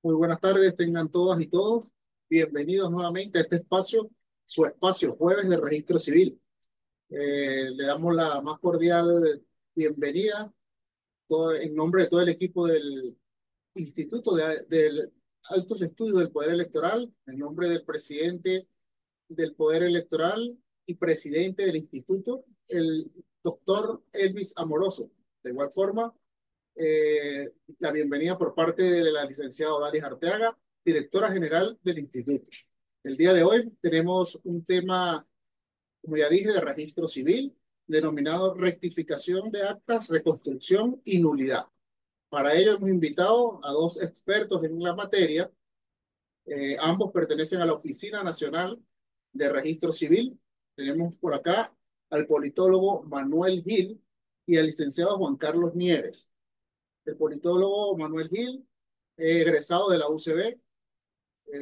Muy buenas tardes, tengan todas y todos. Bienvenidos nuevamente a este espacio, su espacio, Jueves de Registro Civil. Le damos la más cordial bienvenida en nombre de todo el equipo del Instituto de Altos Estudios del Poder Electoral, en nombre del presidente del Poder Electoral y presidente del Instituto, el doctor Elvis Amoroso. De igual forma, la bienvenida por parte de la licenciada Odalis Arteaga, directora general del instituto. El día de hoy tenemos un tema, como ya dije, de registro civil, denominado rectificación de actas, reconstrucción y nulidad. Para ello hemos invitado a dos expertos en la materia. Ambos pertenecen a la Oficina Nacional de Registro Civil. Tenemos por acá al politólogo Manuel Gil y al licenciado Juan Carlos Nieves. El politólogo Manuel Gil, egresado de la UCB,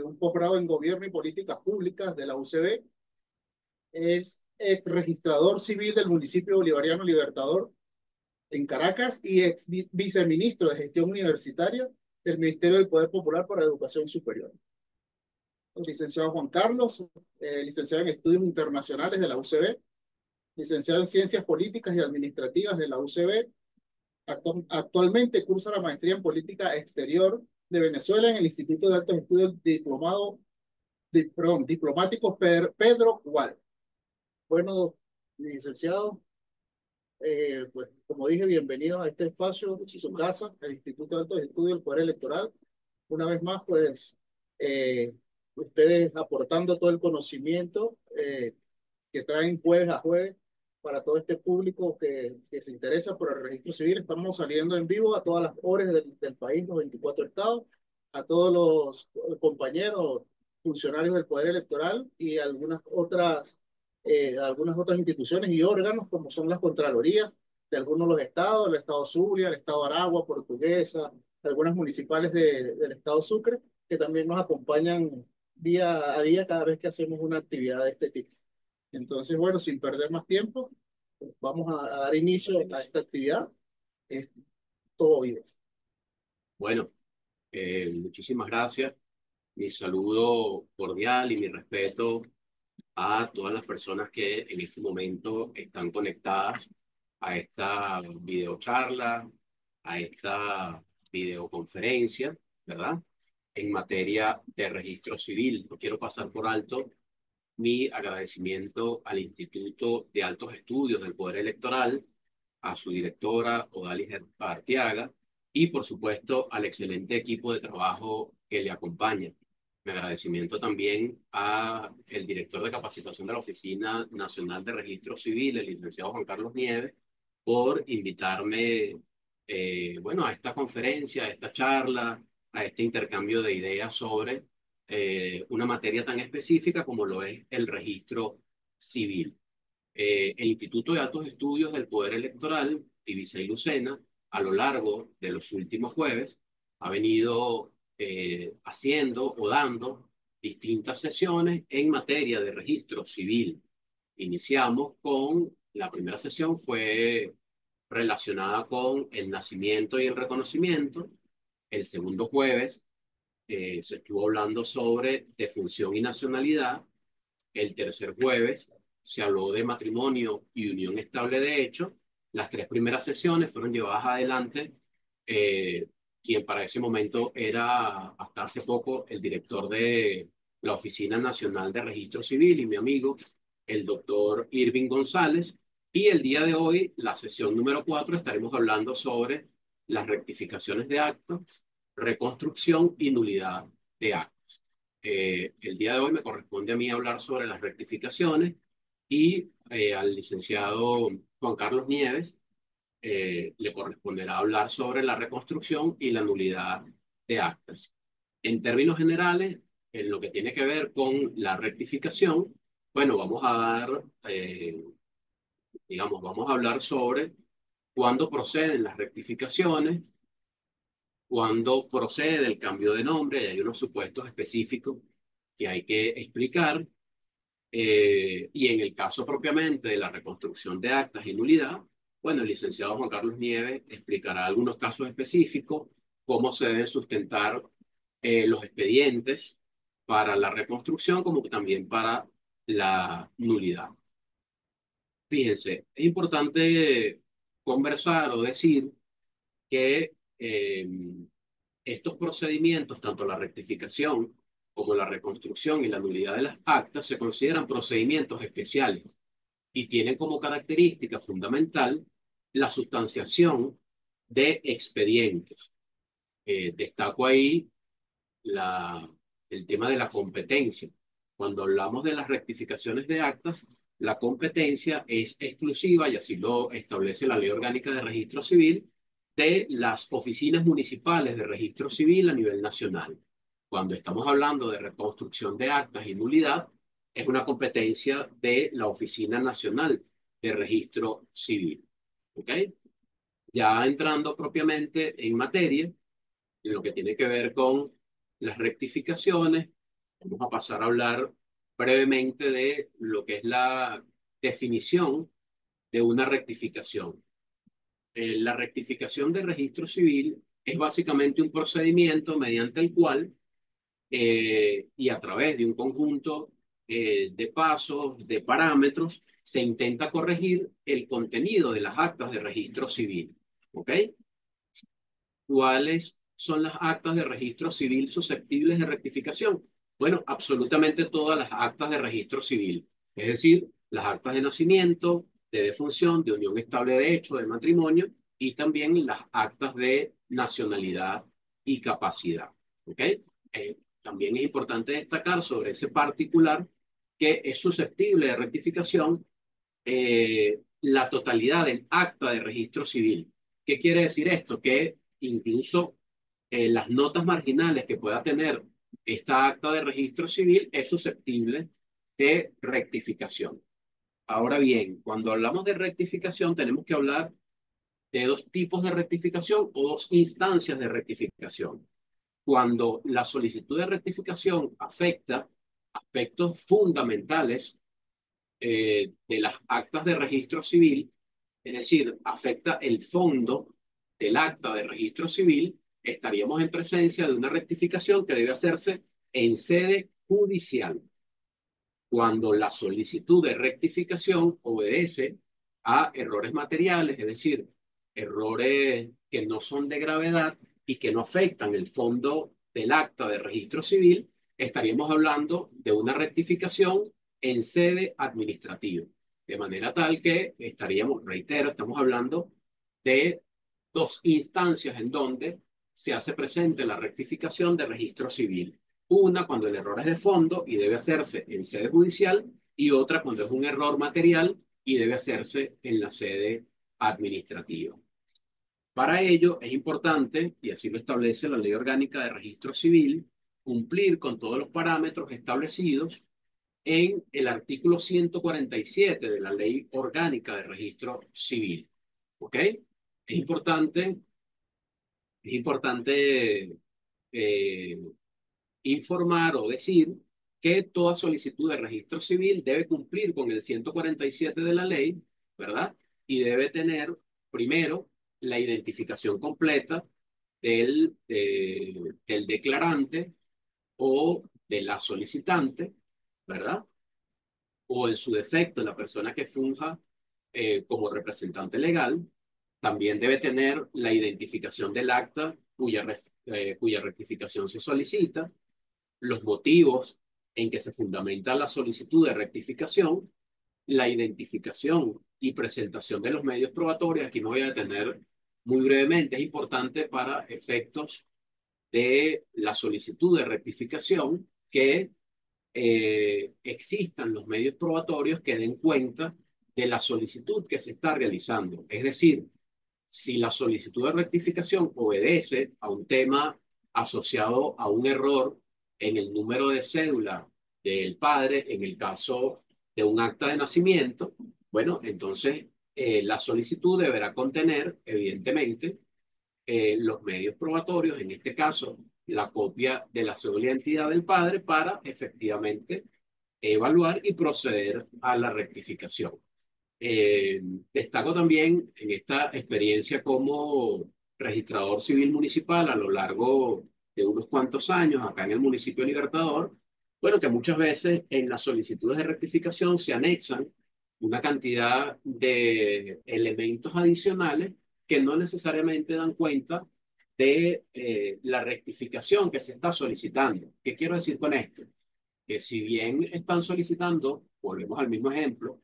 un posgrado en Gobierno y Políticas Públicas de la UCB, es registrador civil del municipio bolivariano Libertador en Caracas y ex viceministro de Gestión Universitaria del Ministerio del Poder Popular para Educación Superior. El licenciado Juan Carlos, licenciado en Estudios Internacionales de la UCB, licenciado en Ciencias Políticas y Administrativas de la UCB. Actualmente cursa la maestría en política exterior de Venezuela en el Instituto de Altos Estudios Diplomático Pedro Gual. Bueno, licenciado, pues como dije, bienvenidos a este espacio, su casa, el Instituto de Altos Estudios del Poder Electoral. Una vez más, pues, ustedes aportando todo el conocimiento que traen jueves a jueves para todo este público que se interesa por el registro civil. Estamos saliendo en vivo a todas las horas del país, los 24 estados, a todos los compañeros funcionarios del Poder Electoral y algunas otras instituciones y órganos, como son las Contralorías de algunos de los estados, el Estado Zulia, el Estado Aragua, Portuguesa, algunas municipales del Estado Sucre, que también nos acompañan día a día cada vez que hacemos una actividad de este tipo. Entonces, bueno, sin perder más tiempo, pues vamos a dar inicio a esta actividad. Es todo oído. Bueno, muchísimas gracias. Mi saludo cordial y mi respeto a todas las personas que en este momento están conectadas a esta videocharla, a esta videoconferencia, ¿verdad? En materia de registro civil. No quiero pasar por alto mi agradecimiento al Instituto de Altos Estudios del Poder Electoral, a su directora Odalis Arteaga y por supuesto al excelente equipo de trabajo que le acompaña. Mi agradecimiento también a el director de capacitación de la Oficina Nacional de Registro Civil, el licenciado Juan Carlos Nieves, por invitarme bueno, a esta conferencia, a esta charla, a este intercambio de ideas sobre una materia tan específica como lo es el registro civil. El Instituto de Altos Estudios del Poder Electoral, Ibiza y Lucena, a lo largo de los últimos jueves, ha venido haciendo o dando distintas sesiones en materia de registro civil. Iniciamos con, la primera sesión fue relacionada con el nacimiento y el reconocimiento. El segundo jueves se estuvo hablando sobre defunción y nacionalidad. El tercer jueves se habló de matrimonio y unión estable de hecho. Las tres primeras sesiones fueron llevadas adelante. eh, Quien para ese momento era, hasta hace poco, el director de la Oficina Nacional de Registro Civil y mi amigo, el doctor Irving González. Y el día de hoy, la sesión número 4, estaremos hablando sobre las rectificaciones de actos, reconstrucción y nulidad de actos. El día de hoy me corresponde a mí hablar sobre las rectificaciones y al licenciado Juan Carlos Nieves le corresponderá hablar sobre la reconstrucción y la nulidad de actas. En términos generales, en lo que tiene que ver con la rectificación, bueno, vamos a dar, digamos, vamos a hablar sobre cuándo proceden las rectificaciones, cuándo procede el cambio de nombre, y hay unos supuestos específicos que hay que explicar. Y en el caso propiamente de la reconstrucción de actas y nulidad, bueno, el licenciado Juan Carlos Nieves explicará algunos casos específicos, cómo se deben sustentar los expedientes para la reconstrucción como que también para la nulidad. Fíjense, es importante conversar o decir que estos procedimientos, tanto la rectificación como la reconstrucción y la nulidad de las actas, se consideran procedimientos especiales y tienen como característica fundamental la sustanciación de expedientes. Destaco ahí la, el tema de la competencia. Cuando hablamos de las rectificaciones de actas, la competencia es exclusiva, y así lo establece la Ley Orgánica de Registro Civil, de las oficinas municipales de registro civil a nivel nacional. Cuando estamos hablando de reconstrucción de actas y nulidad, es una competencia de la Oficina Nacional de Registro Civil. ¿Ok? Ya entrando propiamente en materia, en lo que tiene que ver con las rectificaciones, vamos a pasar a hablar brevemente de lo que es la definición de una rectificación. La rectificación de registro civil es básicamente un procedimiento mediante el cual y a través de un conjunto de pasos, de parámetros, se intenta corregir el contenido de las actas de registro civil. ¿Ok? ¿Cuáles son las actas de registro civil susceptibles de rectificación? Bueno, absolutamente todas las actas de registro civil, es decir, las actas de nacimiento, de defunción, de unión estable de hecho, de matrimonio y también las actas de nacionalidad y capacidad. ¿Ok? También es importante destacar sobre ese particular que es susceptible de rectificación la totalidad del acta de registro civil. ¿Qué quiere decir esto? Que incluso las notas marginales que pueda tener esta acta de registro civil es susceptible de rectificación. Ahora bien, cuando hablamos de rectificación, tenemos que hablar de dos tipos de rectificación o dos instancias de rectificación. Cuando la solicitud de rectificación afecta aspectos fundamentales de las actas de registro civil, es decir, afecta el fondo del acta de registro civil, estaríamos en presencia de una rectificación que debe hacerse en sede judicial. Cuando la solicitud de rectificación obedece a errores materiales, es decir, errores que no son de gravedad y que no afectan el fondo del acta de registro civil, estaríamos hablando de una rectificación en sede administrativa. De manera tal que estaríamos, reitero, estamos hablando de dos instancias en donde se hace presente la rectificación de registro civil. Una cuando el error es de fondo y debe hacerse en sede judicial y otra cuando es un error material y debe hacerse en la sede administrativa. Para ello es importante, y así lo establece la Ley Orgánica de Registro Civil, cumplir con todos los parámetros establecidos en el artículo 147 de la Ley Orgánica de Registro Civil. ¿Ok? Importante, es importante eh, informar o decir que toda solicitud de registro civil debe cumplir con el 147 de la ley, ¿verdad? Y debe tener, primero, la identificación completa del declarante o de la solicitante, ¿verdad? O en su defecto, la persona que funja como representante legal, también debe tener la identificación del acta cuya rectificación se solicita, los motivos en que se fundamenta la solicitud de rectificación, la identificación y presentación de los medios probatorios. Aquí me voy a detener muy brevemente. Es importante para efectos de la solicitud de rectificación que existan los medios probatorios que den cuenta de la solicitud que se está realizando. Es decir, si la solicitud de rectificación obedece a un tema asociado a un error en el número de cédula del padre, en el caso de un acta de nacimiento, bueno, entonces la solicitud deberá contener, evidentemente, los medios probatorios, en este caso, la copia de la cédula de identidad del padre para efectivamente evaluar y proceder a la rectificación. Eh, Destaco también en esta experiencia como registrador civil municipal a lo largo de unos cuantos años acá en el municipio de Libertador, bueno, que muchas veces en las solicitudes de rectificación se anexan una cantidad de elementos adicionales que no necesariamente dan cuenta de la rectificación que se está solicitando. ¿Qué quiero decir con esto? Que si bien están solicitando, volvemos al mismo ejemplo,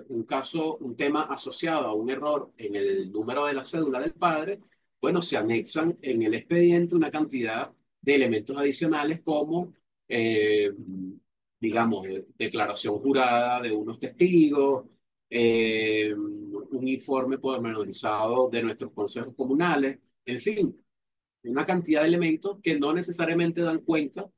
un caso, un tema asociado a un error en el número de la cédula del padre, bueno, se anexan en el expediente una cantidad de elementos adicionales como, digamos, declaración jurada de unos testigos, un informe pormenorizado de nuestros consejos comunales, en fin, una cantidad de elementos que no necesariamente dan cuenta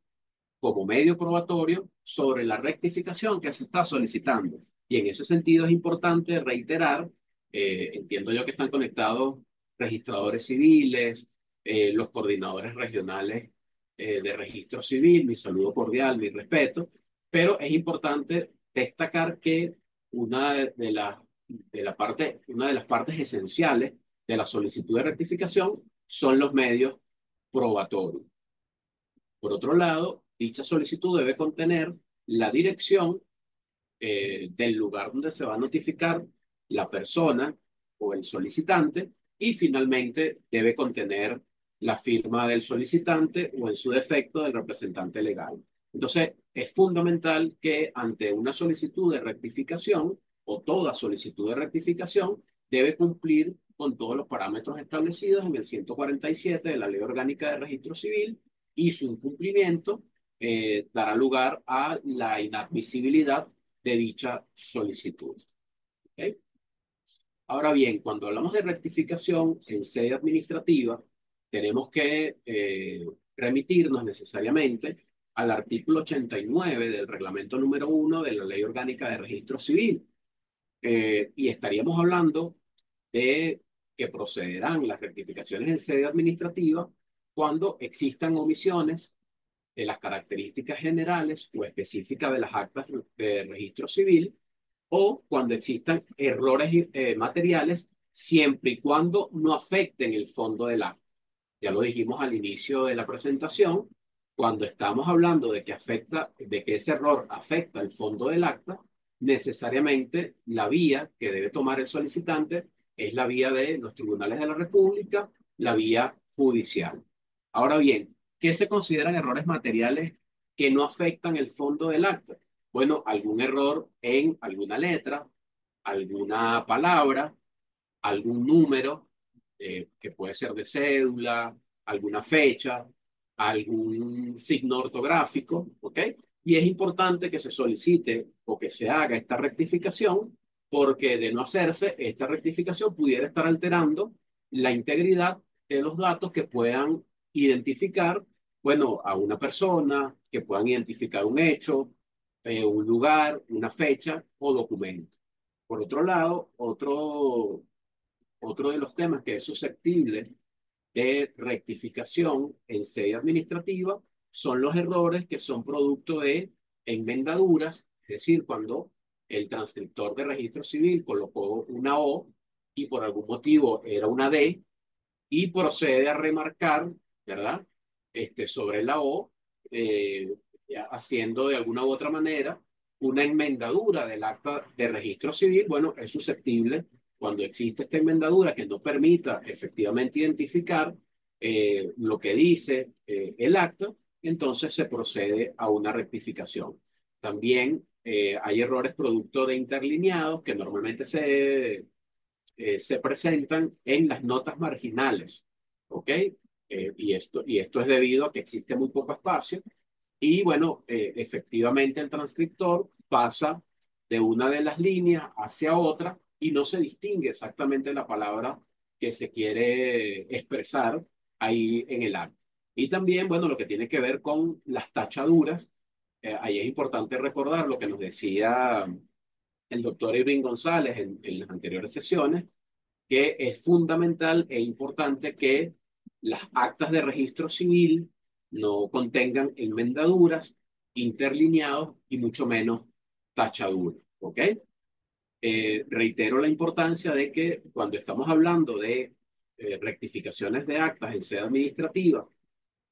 como medio probatorio sobre la rectificación que se está solicitando. Y en ese sentido es importante reiterar, entiendo yo que están conectados registradores civiles, los coordinadores regionales de registro civil, mi saludo cordial, mi respeto, pero es importante destacar que una de las partes esenciales de la solicitud de rectificación son los medios probatorios. Por otro lado, dicha solicitud debe contener la dirección del lugar donde se va a notificar la persona o el solicitante y finalmente debe contener la firma del solicitante o en su defecto del representante legal. Entonces, es fundamental que ante una solicitud de rectificación o toda solicitud de rectificación debe cumplir con todos los parámetros establecidos en el 147 de la Ley Orgánica de Registro Civil y su incumplimiento dará lugar a la inadmisibilidad de dicha solicitud. ¿Okay? Ahora bien, cuando hablamos de rectificación en sede administrativa, tenemos que remitirnos necesariamente al artículo 89 del reglamento número 1 de la Ley Orgánica de Registro Civil. Y estaríamos hablando de que procederán las rectificaciones en sede administrativa cuando existan omisiones de las características generales o específicas de las actas de registro civil o cuando existan errores materiales, siempre y cuando no afecten el fondo del acta. Ya lo dijimos al inicio de la presentación, cuando estamos hablando de que de que ese error afecta el fondo del acta, necesariamente la vía que debe tomar el solicitante es la vía de los tribunales de la República, la vía judicial. Ahora bien, ¿qué se consideran errores materiales que no afectan el fondo del acta? Bueno, algún error en alguna letra, alguna palabra, algún número, que puede ser de cédula, alguna fecha, algún signo ortográfico, ¿ok? Y es importante que se solicite o que se haga esta rectificación, porque de no hacerse, esta rectificación pudiera estar alterando la integridad de los datos que puedan identificar, bueno, a una persona, que puedan identificar un hecho, un lugar, una fecha o documento. Por otro lado, otro de los temas que es susceptible de rectificación en sede administrativa son los errores que son producto de enmendaduras, es decir, cuando el transcriptor de registro civil colocó una O y por algún motivo era una D y procede a remarcar, ¿verdad? Sobre la O, eh, haciendo de alguna u otra manera una enmendadura del acta de registro civil, bueno, es susceptible cuando existe esta enmendadura que no permita efectivamente identificar lo que dice el acta, entonces se procede a una rectificación. También hay errores producto de interlineados que normalmente se presentan en las notas marginales, ¿ok? Y esto es debido a que existe muy poco espacio y bueno, efectivamente el transcriptor pasa de una de las líneas hacia otra y no se distingue exactamente la palabra que se quiere expresar ahí en el acta. Y también, bueno, lo que tiene que ver con las tachaduras, ahí es importante recordar lo que nos decía el doctor Irving González en las anteriores sesiones, que es fundamental e importante que las actas de registro civil no contengan enmendaduras, interlineados y mucho menos tachaduras. ¿Ok? Reitero la importancia de que cuando estamos hablando de rectificaciones de actas en sede administrativa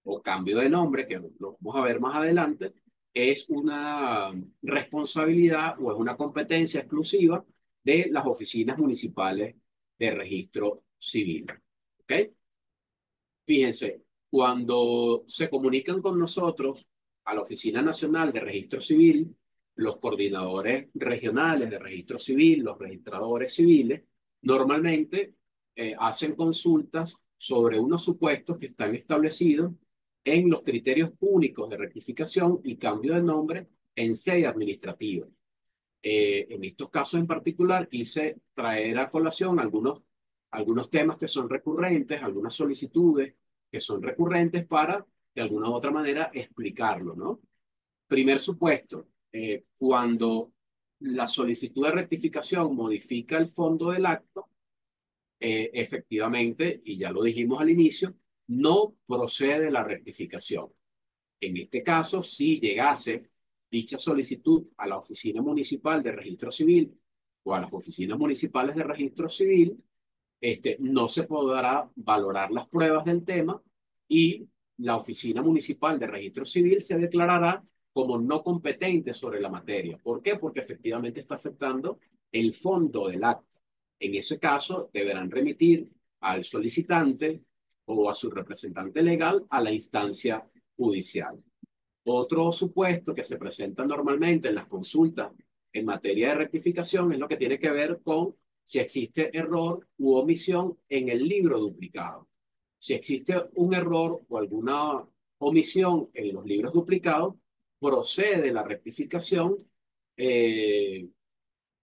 o cambio de nombre, que lo vamos a ver más adelante, es una responsabilidad o es una competencia exclusiva de las oficinas municipales de registro civil. ¿Ok? Fíjense, cuando se comunican con nosotros a la Oficina Nacional de Registro Civil, los coordinadores regionales de registro civil, los registradores civiles, normalmente hacen consultas sobre unos supuestos que están establecidos en los criterios únicos de rectificación y cambio de nombre en sede administrativa. En estos casos en particular quise traer a colación algunos temas que son recurrentes, algunas solicitudes que son recurrentes para, de alguna u otra manera, explicarlo, ¿no? Primer supuesto, cuando la solicitud de rectificación modifica el fondo del acto, efectivamente, y ya lo dijimos al inicio, no procede la rectificación. En este caso, si llegase dicha solicitud a la Oficina Municipal de Registro Civil o a las oficinas municipales de registro civil, no se podrá valorar las pruebas del tema y la Oficina Municipal de Registro Civil se declarará como no competente sobre la materia. ¿Por qué? Porque efectivamente está afectando el fondo del acta. En ese caso, deberán remitir al solicitante o a su representante legal a la instancia judicial. Otro supuesto que se presenta normalmente en las consultas en materia de rectificación es lo que tiene que ver con si existe error u omisión en el libro duplicado. Si existe un error o alguna omisión en los libros duplicados, procede la rectificación eh,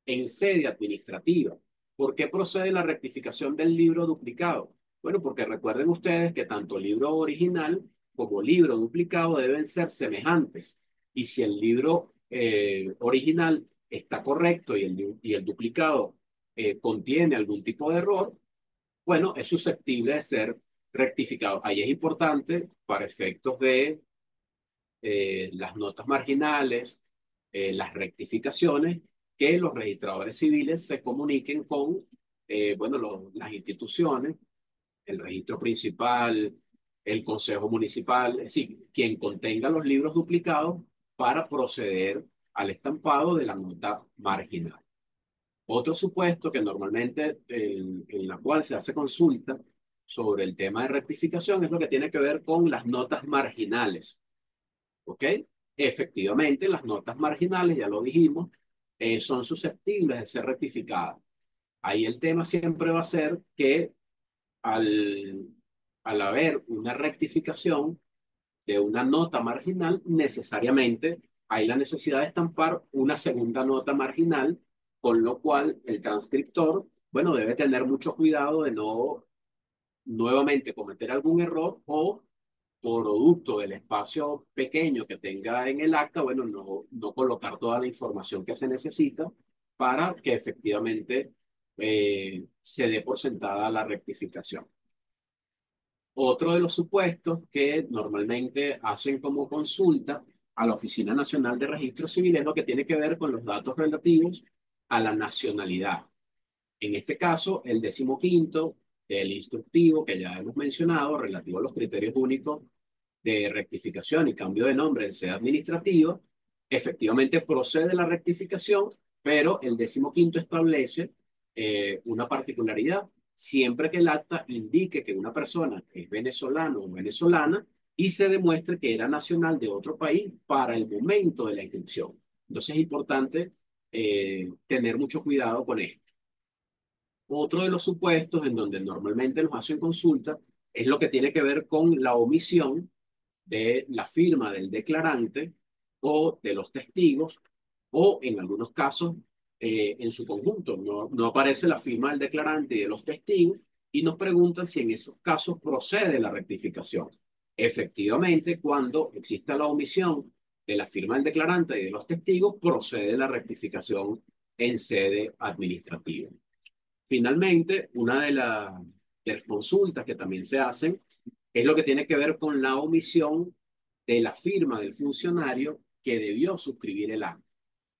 en sede administrativa. ¿Por qué procede la rectificación del libro duplicado? Bueno, porque recuerden ustedes que tanto libro original como libro duplicado deben ser semejantes. Y si el libro original está correcto y el duplicado contiene algún tipo de error, bueno, es susceptible de ser rectificado. Ahí es importante, para efectos de las notas marginales, las rectificaciones, que los registradores civiles se comuniquen con bueno, las instituciones, el registro principal, el consejo municipal, es decir, quien contenga los libros duplicados para proceder al estampado de la nota marginal. Otro supuesto que normalmente en la cual se hace consulta sobre el tema de rectificación es lo que tiene que ver con las notas marginales. ¿Ok? Efectivamente, las notas marginales, ya lo dijimos, son susceptibles de ser rectificadas. Ahí el tema siempre va a ser que al, al haber una rectificación de una nota marginal, necesariamente hay la necesidad de estampar una segunda nota marginal, con lo cual el transcriptor, bueno, debe tener mucho cuidado de no nuevamente cometer algún error o producto del espacio pequeño que tenga en el acta, bueno, no colocar toda la información que se necesita para que efectivamente se dé por sentada la rectificación. Otro de los supuestos que normalmente hacen como consulta a la Oficina Nacional de Registro Civil es lo que tiene que ver con los datos relativos a la nacionalidad. En este caso, el 15º del instructivo que ya hemos mencionado, relativo a los criterios únicos de rectificación y cambio de nombre en sede administrativa, efectivamente procede la rectificación, pero el 15º establece una particularidad. Siempre que el acta indique que una persona es venezolano o venezolana y se demuestre que era nacional de otro país para el momento de la inscripción. Entonces es importante tener mucho cuidado con esto. Otro de los supuestos en donde normalmente nos hacen consulta es lo que tiene que ver con la omisión de la firma del declarante o de los testigos, o en algunos casos en su conjunto. No aparece la firma del declarante y de los testigos y nos preguntan si en esos casos procede la rectificación. Efectivamente, cuando exista la omisión de la firma del declarante y de los testigos, procede la rectificación en sede administrativa. Finalmente, una de las consultas que también se hacen es lo que tiene que ver con la omisión de la firma del funcionario que debió suscribir el acta.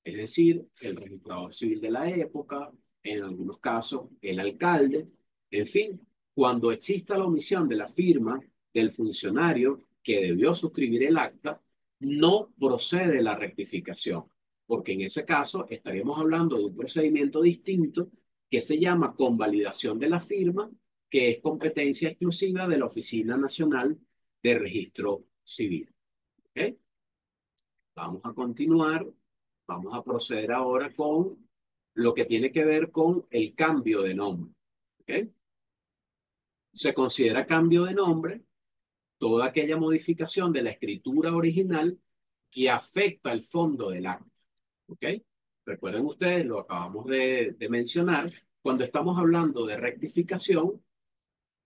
Es decir, el registrador civil de la época, en algunos casos el alcalde, en fin, cuando exista la omisión de la firma del funcionario que debió suscribir el acta, no procede la rectificación, porque en ese caso estaríamos hablando de un procedimiento distinto que se llama convalidación de la firma, que es competencia exclusiva de la Oficina Nacional de Registro Civil. ¿Ok? Vamos a continuar, vamos a proceder ahora con lo que tiene que ver con el cambio de nombre. ¿Ok? Se considera cambio de nombre toda aquella modificación de la escritura original que afecta el fondo del acta. ¿Ok? Recuerden ustedes, lo acabamos de mencionar, cuando estamos hablando de rectificación,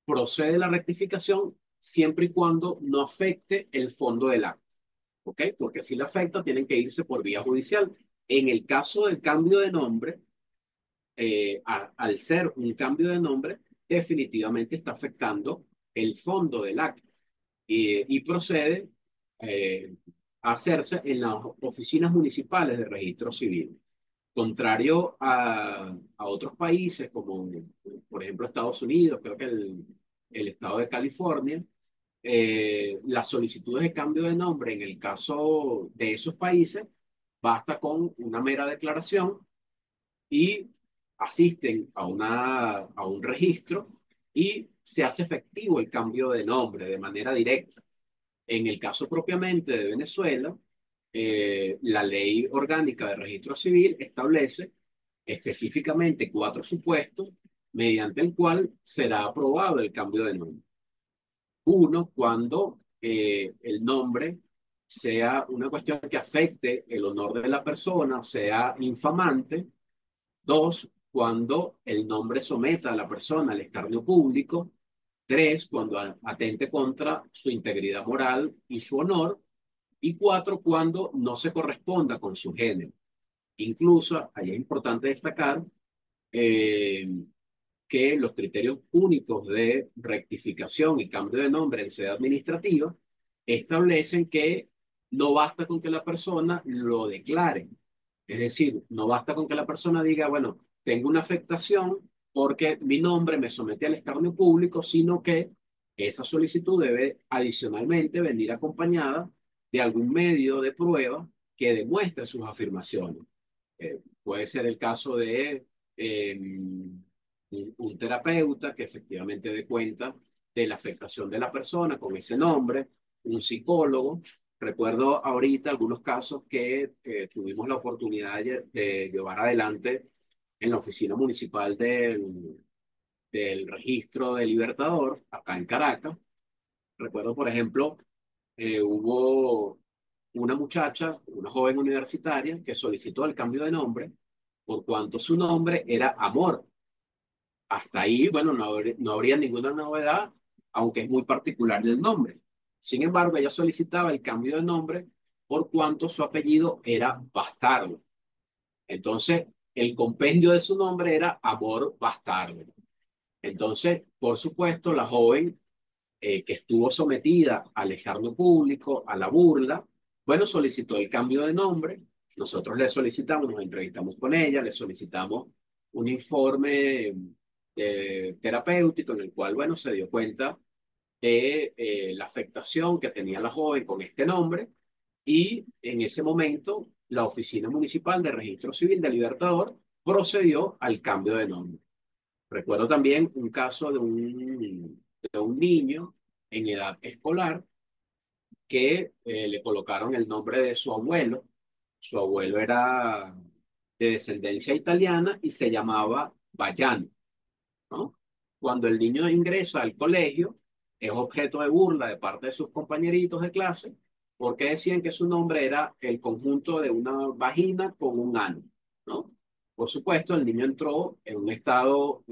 procede la rectificación siempre y cuando no afecte el fondo del acta. ¿Ok? Porque si le afecta, tienen que irse por vía judicial. En el caso del cambio de nombre, al ser un cambio de nombre, definitivamente está afectando el fondo del acta y procede eh, a hacerse en las oficinas municipales de registro civil. Contrario a otros países como, por ejemplo, Estados Unidos, creo que el estado de California, las solicitudes de cambio de nombre en el caso de esos países basta con una mera declaración y asisten a un registro y se hace efectivo el cambio de nombre de manera directa. En el caso propiamente de Venezuela, la ley orgánica de registro civil establece específicamente cuatro supuestos mediante el cual será aprobado el cambio de nombre. Uno, cuando el nombre sea una cuestión que afecte el honor de la persona, sea infamante. Dos, cuando el nombre someta a la persona al escarnio público. Tres, cuando atente contra su integridad moral y su honor. Y cuatro, cuando no se corresponda con su género. Incluso, ahí es importante destacar eh, que los criterios únicos de rectificación y cambio de nombre en sede administrativa establecen que no basta con que la persona lo declare. Es decir, no basta con que la persona diga, bueno, tengo una afectación porque mi nombre me somete al escarnio público, sino que esa solicitud debe adicionalmente venir acompañada de algún medio de prueba que demuestre sus afirmaciones. Puede ser el caso de un terapeuta que efectivamente dé cuenta de la afectación de la persona con ese nombre, un psicólogo. Recuerdo ahorita algunos casos que tuvimos la oportunidad de llevar adelante en la oficina municipal del registro de Libertador, acá en Caracas. Recuerdo, por ejemplo, hubo una muchacha, una joven universitaria, que solicitó el cambio de nombre por cuanto su nombre era Amor. Hasta ahí, bueno, no habría ninguna novedad, aunque es muy particular el nombre. Sin embargo, ella solicitaba el cambio de nombre por cuanto su apellido era Bastardo. Entonces, el compendio de su nombre era Amor Bastardo. Entonces, por supuesto, la joven que estuvo sometida al escarnio público, a la burla, bueno, solicitó el cambio de nombre. Nosotros le solicitamos, nos entrevistamos con ella, le solicitamos un informe terapéutico en el cual, bueno, se dio cuenta de la afectación que tenía la joven con este nombre y en ese momento la Oficina Municipal de Registro Civil de Libertador procedió al cambio de nombre. Recuerdo también un caso de un niño en edad escolar que le colocaron el nombre de su abuelo. Su abuelo era de descendencia italiana y se llamaba Bayano, ¿no? Cuando el niño ingresa al colegio, es objeto de burla de parte de sus compañeritos de clase porque decían que su nombre era el conjunto de una vagina con un ano, ¿no? Por supuesto, el niño entró en un estado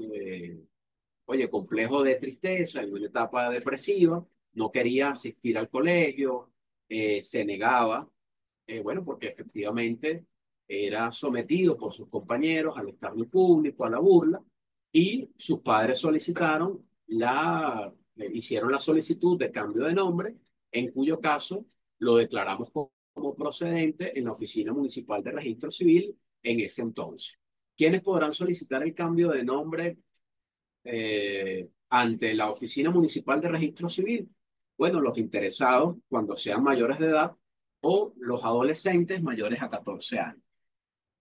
oye, complejo de tristeza, en una etapa depresiva, no quería asistir al colegio, se negaba, bueno, porque efectivamente era sometido por sus compañeros al escarnio público, a la burla, y sus padres solicitaron hicieron la solicitud de cambio de nombre, en cuyo caso lo declaramos como procedente en la Oficina Municipal de Registro Civil en ese entonces. ¿Quiénes podrán solicitar el cambio de nombre ante la Oficina Municipal de Registro Civil? Bueno, los interesados cuando sean mayores de edad o los adolescentes mayores a 14 años.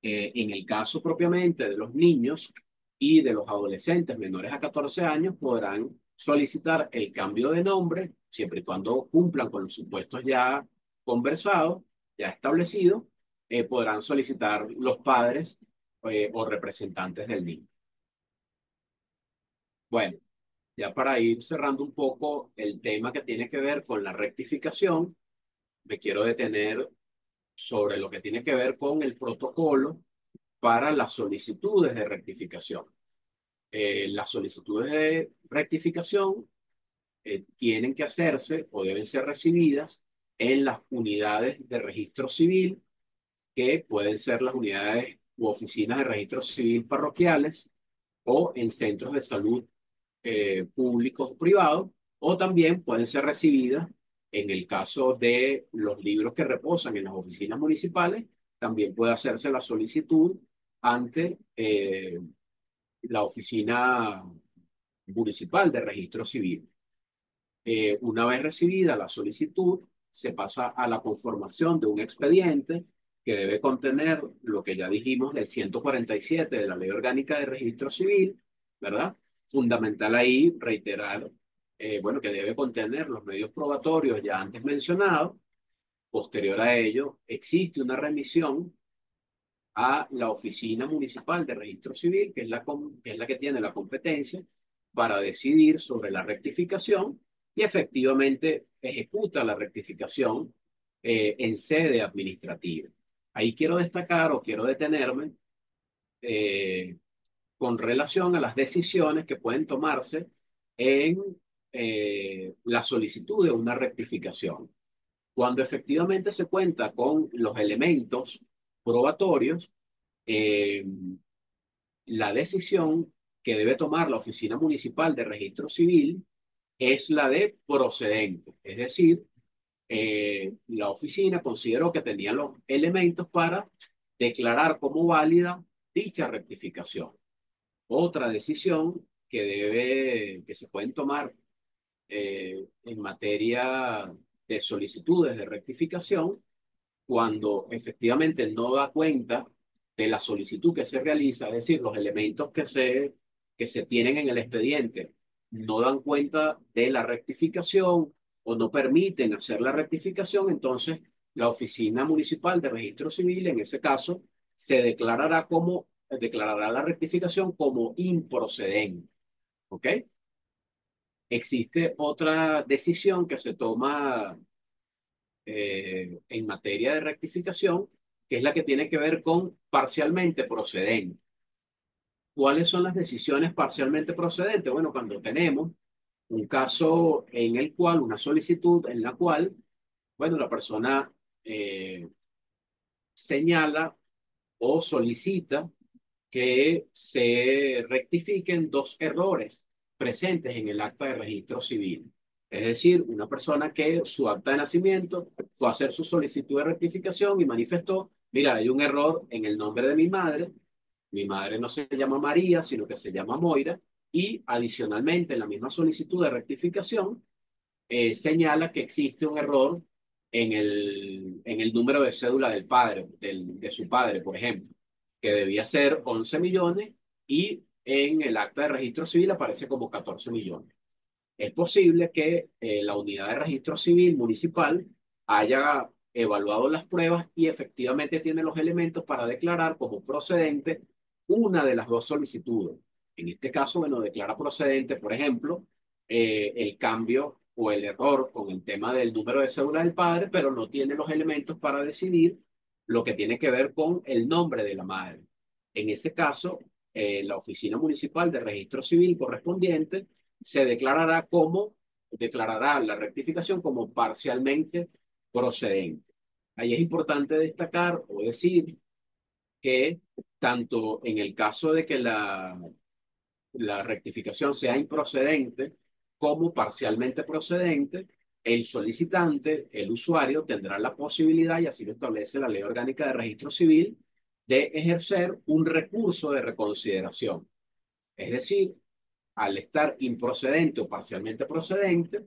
En el caso propiamente de los niños y de los adolescentes menores a 14 años, podrán solicitar el cambio de nombre siempre y cuando cumplan con los supuestos ya conversados, ya establecidos, podrán solicitar los padres o representantes del niño. Bueno, ya para ir cerrando un poco el tema que tiene que ver con la rectificación, me quiero detener sobre lo que tiene que ver con el protocolo para las solicitudes de rectificación. Las solicitudes de rectificación tienen que hacerse o deben ser recibidas en las unidades de registro civil, que pueden ser las unidades u oficinas de registro civil parroquiales o en centros de salud públicos o privados, o también pueden ser recibidas en el caso de los libros que reposan en las oficinas municipales, también puede hacerse la solicitud ante la oficina municipal de registro civil. Una vez recibida la solicitud, se pasa a la conformación de un expediente que debe contener lo que ya dijimos del 147 de la Ley Orgánica de Registro Civil, ¿verdad? Fundamental ahí reiterar, bueno, que debe contener los medios probatorios ya antes mencionados. Posterior a ello, existe una remisión a la Oficina Municipal de Registro Civil, que es la que tiene la competencia para decidir sobre la rectificación y efectivamente ejecuta la rectificación en sede administrativa. Ahí quiero destacar o quiero detenerme eh, con relación a las decisiones que pueden tomarse en la solicitud de una rectificación. Cuando efectivamente se cuenta con los elementos probatorios, eh, la decisión que debe tomar la Oficina Municipal de Registro Civil es la de procedente. Es decir, la oficina consideró que tenía los elementos para declarar como válida dicha rectificación. Otra decisión que se pueden tomar en materia de solicitudes de rectificación cuando efectivamente no da cuenta de la solicitud que se realiza, es decir, los elementos que se tienen en el expediente no dan cuenta de la rectificación o no permiten hacer la rectificación, entonces la Oficina Municipal de Registro Civil, en ese caso, declarará la rectificación como improcedente. ¿Ok? Existe otra decisión que se toma en materia de rectificación, que es la que tiene que ver con parcialmente procedente. ¿Cuáles son las decisiones parcialmente procedentes? Bueno, cuando tenemos un caso en el cual, una solicitud en la cual, bueno, la persona señala o solicita que se rectifiquen dos errores presentes en el acta de registro civil. Es decir, una persona que su acta de nacimiento fue a hacer su solicitud de rectificación y manifestó, mira, hay un error en el nombre de mi madre no se llama María, sino que se llama Moira, y adicionalmente en la misma solicitud de rectificación señala que existe un error en el número de cédula del padre, de su padre, por ejemplo, que debía ser 11 millones y en el acta de registro civil aparece como 14 millones. Es posible que la unidad de registro civil municipal haya evaluado las pruebas y efectivamente tiene los elementos para declarar como procedente una de las dos solicitudes. En este caso, bueno, declara procedente, por ejemplo, el cambio o el error con el tema del número de cédula del padre, pero no tiene los elementos para decidir lo que tiene que ver con el nombre de la madre. En ese caso, la Oficina Municipal de Registro Civil correspondiente se declarará la rectificación como parcialmente procedente. Ahí es importante destacar o decir que tanto en el caso de que la rectificación sea improcedente como parcialmente procedente, el solicitante, el usuario, tendrá la posibilidad, y así lo establece la Ley Orgánica de Registro Civil, de ejercer un recurso de reconsideración. Es decir, al estar improcedente o parcialmente procedente,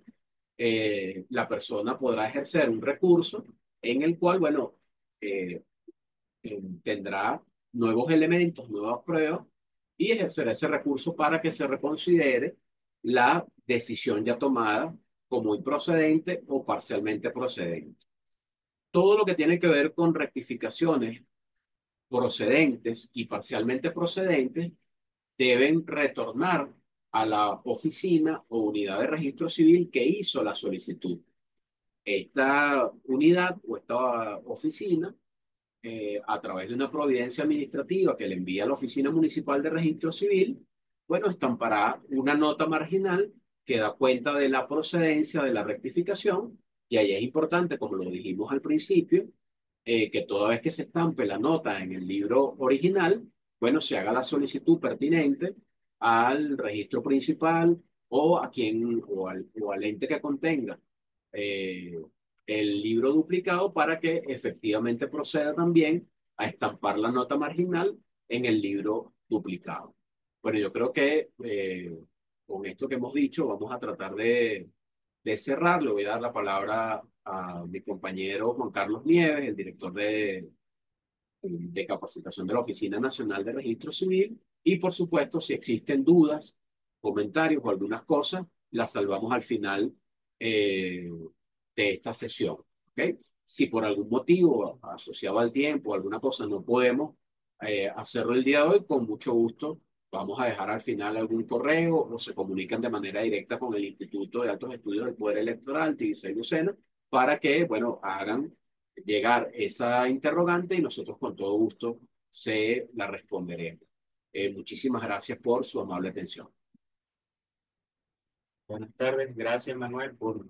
la persona podrá ejercer un recurso en el cual, bueno, eh, tendrá nuevos elementos, nuevas pruebas y ejercer ese recurso para que se reconsidere la decisión ya tomada como improcedente o parcialmente procedente. Todo lo que tiene que ver con rectificaciones procedentes y parcialmente procedentes deben retornar a la oficina o unidad de registro civil que hizo la solicitud. Esta unidad o esta oficina, a través de una providencia administrativa que le envía a la Oficina Municipal de Registro Civil, bueno, estampará una nota marginal que da cuenta de la procedencia de la rectificación. Y ahí es importante, como lo dijimos al principio, que toda vez que se estampe la nota en el libro original, bueno, se haga la solicitud pertinente al registro principal o a quien o al ente que contenga eh, el libro duplicado para que efectivamente proceda también a estampar la nota marginal en el libro duplicado. Bueno, yo creo que con esto que hemos dicho vamos a tratar de cerrar. Le voy a dar la palabra a mi compañero Juan Carlos Nieves, el director de capacitación de la Oficina Nacional de Registro Civil. Y por supuesto, si existen dudas, comentarios o algunas cosas, las salvamos al final de esta sesión. ¿Ok? Si por algún motivo asociado al tiempo, alguna cosa no podemos hacerlo el día de hoy, con mucho gusto vamos a dejar al final algún correo o se comunican de manera directa con el Instituto de Altos Estudios del Poder Electoral, TIVISA y Lucena, para que, bueno, hagan llegar esa interrogante y nosotros con todo gusto se la responderemos. Muchísimas gracias por su amable atención. Buenas tardes, gracias Manuel por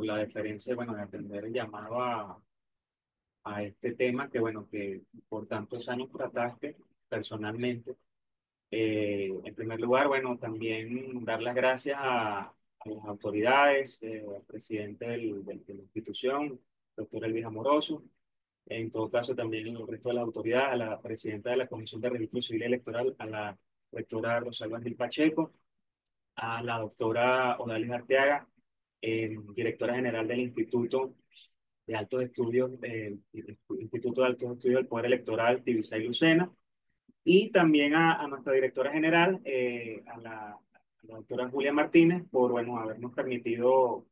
la deferencia, bueno, de atender el llamado a este tema que, bueno, que por tantos años trataste personalmente. En primer lugar, bueno, también dar las gracias a las autoridades, al presidente de la institución, doctor Elvis Amoroso, en todo caso también el resto de la autoridad, a la presidenta de la Comisión de Registro Civil Electoral, a la rectora Rosalba Gil Pacheco, a la doctora Odalis Arteaga, directora general del Instituto de Altos Estudios, Instituto de Altos Estudios del Poder Electoral, Tibisay Lucena, y también a nuestra directora general, a la doctora Julia Martínez, por bueno, habernos permitido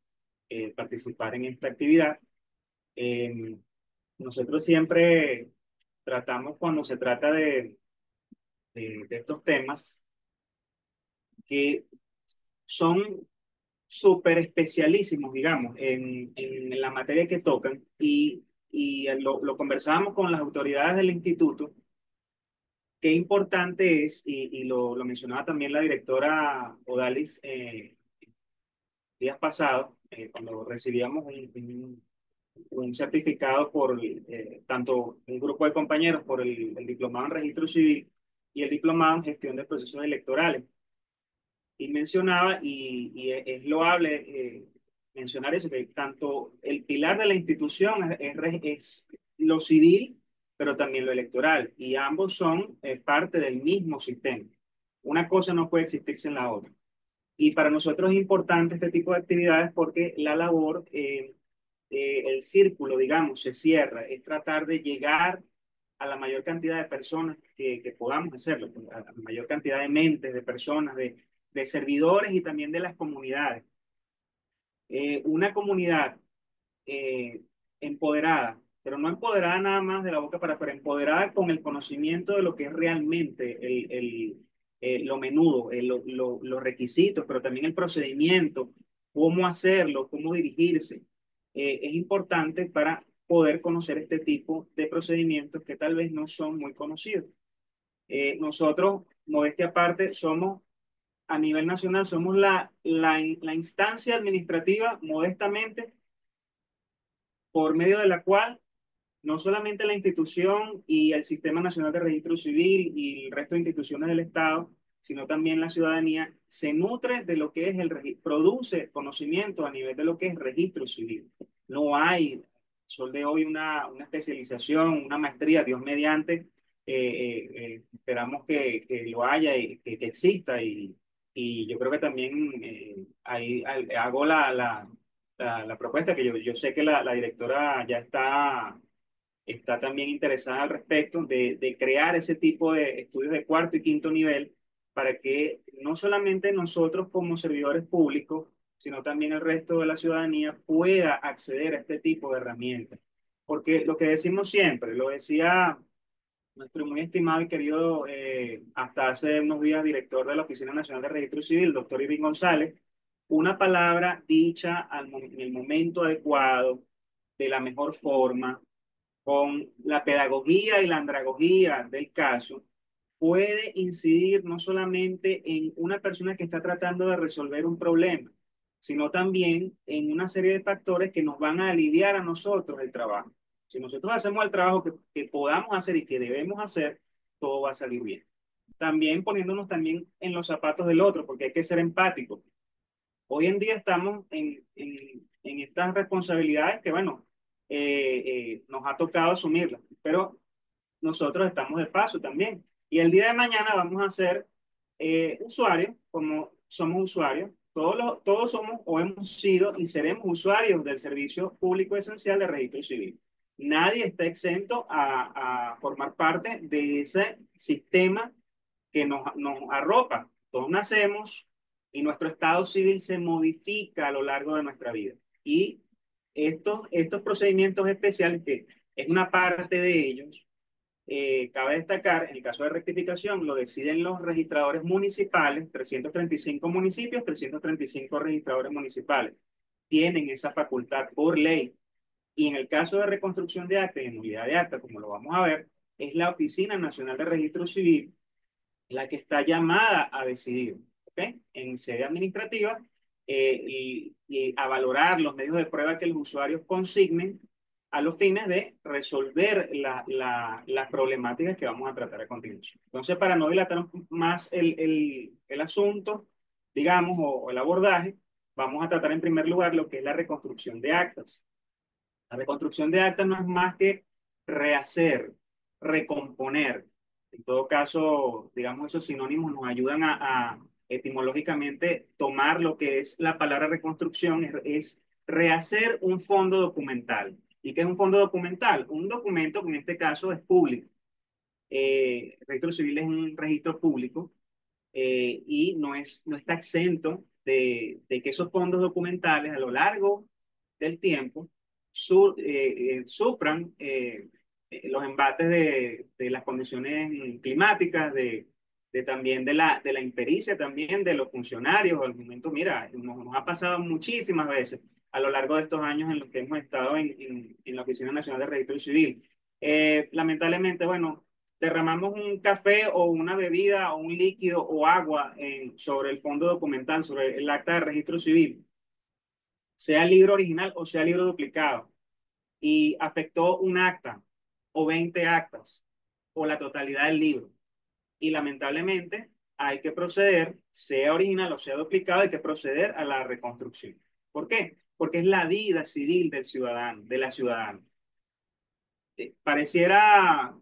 participar en esta actividad. Eh, Nosotros siempre tratamos, cuando se trata de estos temas, que son súper especialísimos, digamos, en la materia que tocan y lo conversábamos con las autoridades del instituto, qué importante es, y lo mencionaba también la directora Odalis días pasados, cuando recibíamos un certificado por tanto un grupo de compañeros por el diplomado en registro civil y el diplomado en gestión de procesos electorales y mencionaba, y es loable mencionar eso, que tanto el pilar de la institución es lo civil, pero también lo electoral, y ambos son parte del mismo sistema. Una cosa no puede existir sin la otra. Y para nosotros es importante este tipo de actividades porque la labor, el círculo, digamos, se cierra, es tratar de llegar a la mayor cantidad de personas que podamos hacerlo, a la mayor cantidad de mentes, de personas, de servidores y también de las comunidades. Una comunidad eh, empoderada, pero no empoderada nada más de la boca para afuera, empoderada con el conocimiento de lo que es realmente lo menudo, los requisitos, pero también el procedimiento, cómo hacerlo, cómo dirigirse. Es importante para poder conocer este tipo de procedimientos que tal vez no son muy conocidos. Nosotros, modestia aparte, somos a nivel nacional, somos la instancia administrativa, modestamente, por medio de la cual no solamente la institución y el Sistema Nacional de Registro Civil y el resto de instituciones del Estado, sino también la ciudadanía, se nutre de lo que es produce conocimiento a nivel de lo que es registro civil. No hay, sol de hoy, una especialización, una maestría, Dios mediante, esperamos que lo haya y que exista Y yo creo que también ahí hago la propuesta, que yo sé que la directora ya está también interesada al respecto de crear ese tipo de estudios de cuarto y quinto nivel para que no solamente nosotros como servidores públicos, sino también el resto de la ciudadanía pueda acceder a este tipo de herramientas. Porque lo que decimos siempre, lo decía nuestro muy estimado y querido, hasta hace unos días, director de la Oficina Nacional de Registro Civil, doctor Irving González, una palabra dicha en el momento adecuado, de la mejor forma, con la pedagogía y la andragogía del caso, puede incidir no solamente en una persona que está tratando de resolver un problema, sino también en una serie de factores que nos van a aliviar a nosotros el trabajo. Si nosotros hacemos el trabajo que podamos hacer y que debemos hacer, todo va a salir bien. También poniéndonos también en los zapatos del otro, porque hay que ser empáticos. Hoy en día estamos en estas responsabilidades que, bueno, nos ha tocado asumirlas, pero nosotros estamos de paso también. Y el día de mañana vamos a ser usuarios, como somos usuarios. Todos somos o hemos sido y seremos usuarios del servicio público esencial de registro civil. Nadie está exento a formar parte de ese sistema que nos arropa. Todos nacemos y nuestro estado civil se modifica a lo largo de nuestra vida. Y estos procedimientos especiales, que es una parte de ellos, cabe destacar, en el caso de rectificación, lo deciden los registradores municipales, 335 municipios, 335 registradores municipales. Tienen esa facultad por ley. Y en el caso de reconstrucción de acta y de nulidad de acta, como lo vamos a ver, es la Oficina Nacional de Registro Civil la que está llamada a decidir, ¿ok? En sede administrativa, y a valorar los medios de prueba que los usuarios consignen a los fines de resolver las problemáticas que vamos a tratar a continuación. Entonces, para no dilatar más el asunto, digamos, o el abordaje, vamos a tratar en primer lugar lo que es la reconstrucción de actas. La reconstrucción de actas no es más que rehacer, recomponer. En todo caso, digamos, esos sinónimos nos ayudan etimológicamente tomar lo que es la palabra reconstrucción, es rehacer un fondo documental. ¿Y qué es un fondo documental? Un documento que en este caso es público. El registro civil es un registro público, y no está exento de que esos fondos documentales a lo largo del tiempo sufran los embates de las condiciones climáticas, también de la impericia también de los funcionarios. Al momento, mira, nos ha pasado muchísimas veces a lo largo de estos años en los que hemos estado en la Oficina Nacional de Registro Civil. Lamentablemente, bueno, derramamos un café o una bebida o un líquido o agua sobre el fondo documental, sobre el acta de registro civil, sea libro original o sea libro duplicado, y afectó un acta o 20 actas o la totalidad del libro. Y lamentablemente hay que proceder, sea original o sea duplicado, hay que proceder a la reconstrucción. ¿Por qué? Porque es la vida civil del ciudadano, de la ciudadana. Pareciera,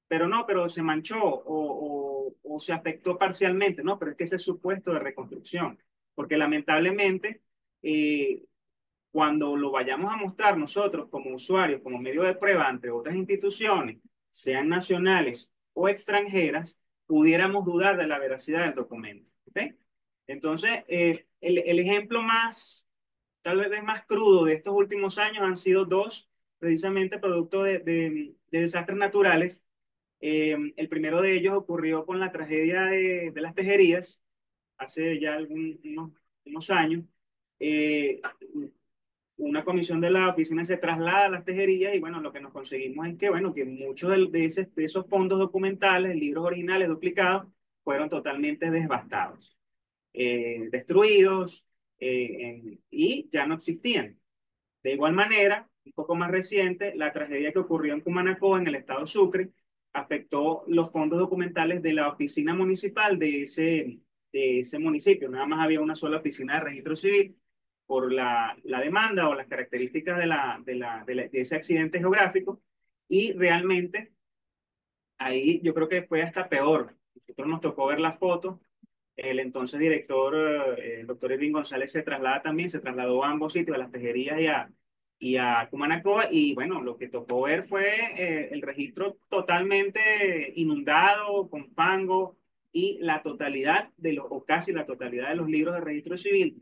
pero no, pero se manchó o se afectó parcialmente, no, pero es que ese es su puesto de reconstrucción, porque lamentablemente, eh, cuando lo vayamos a mostrar nosotros como usuarios, como medio de prueba ante otras instituciones, sean nacionales o extranjeras, pudiéramos dudar de la veracidad del documento. ¿Ok? Entonces, el ejemplo más, tal vez más crudo de estos últimos años han sido dos, precisamente producto de desastres naturales. El primero de ellos ocurrió con la tragedia de las Tejerías, hace ya unos años. Eh, una comisión de la oficina se traslada a las Tejerías y, bueno, lo que nos conseguimos es que, bueno, que muchos de esos fondos documentales, libros originales duplicados, fueron totalmente devastados, destruidos, y ya no existían. De igual manera, un poco más reciente, la tragedia que ocurrió en Cumanacó, en el estado Sucre, afectó los fondos documentales de la oficina municipal de ese municipio. Nada más había una sola oficina de registro civil por la demanda o las características de ese accidente geográfico, y realmente ahí yo creo que fue hasta peor. Nosotros nos tocó ver las fotos el entonces director, el doctor Irving González, se traslada también, se trasladó a ambos sitios, a Las Tejerías y a Cumanacoa, y bueno, lo que tocó ver fue el registro totalmente inundado, con fango, y la totalidad de los, o casi la totalidad de los libros de registro civil,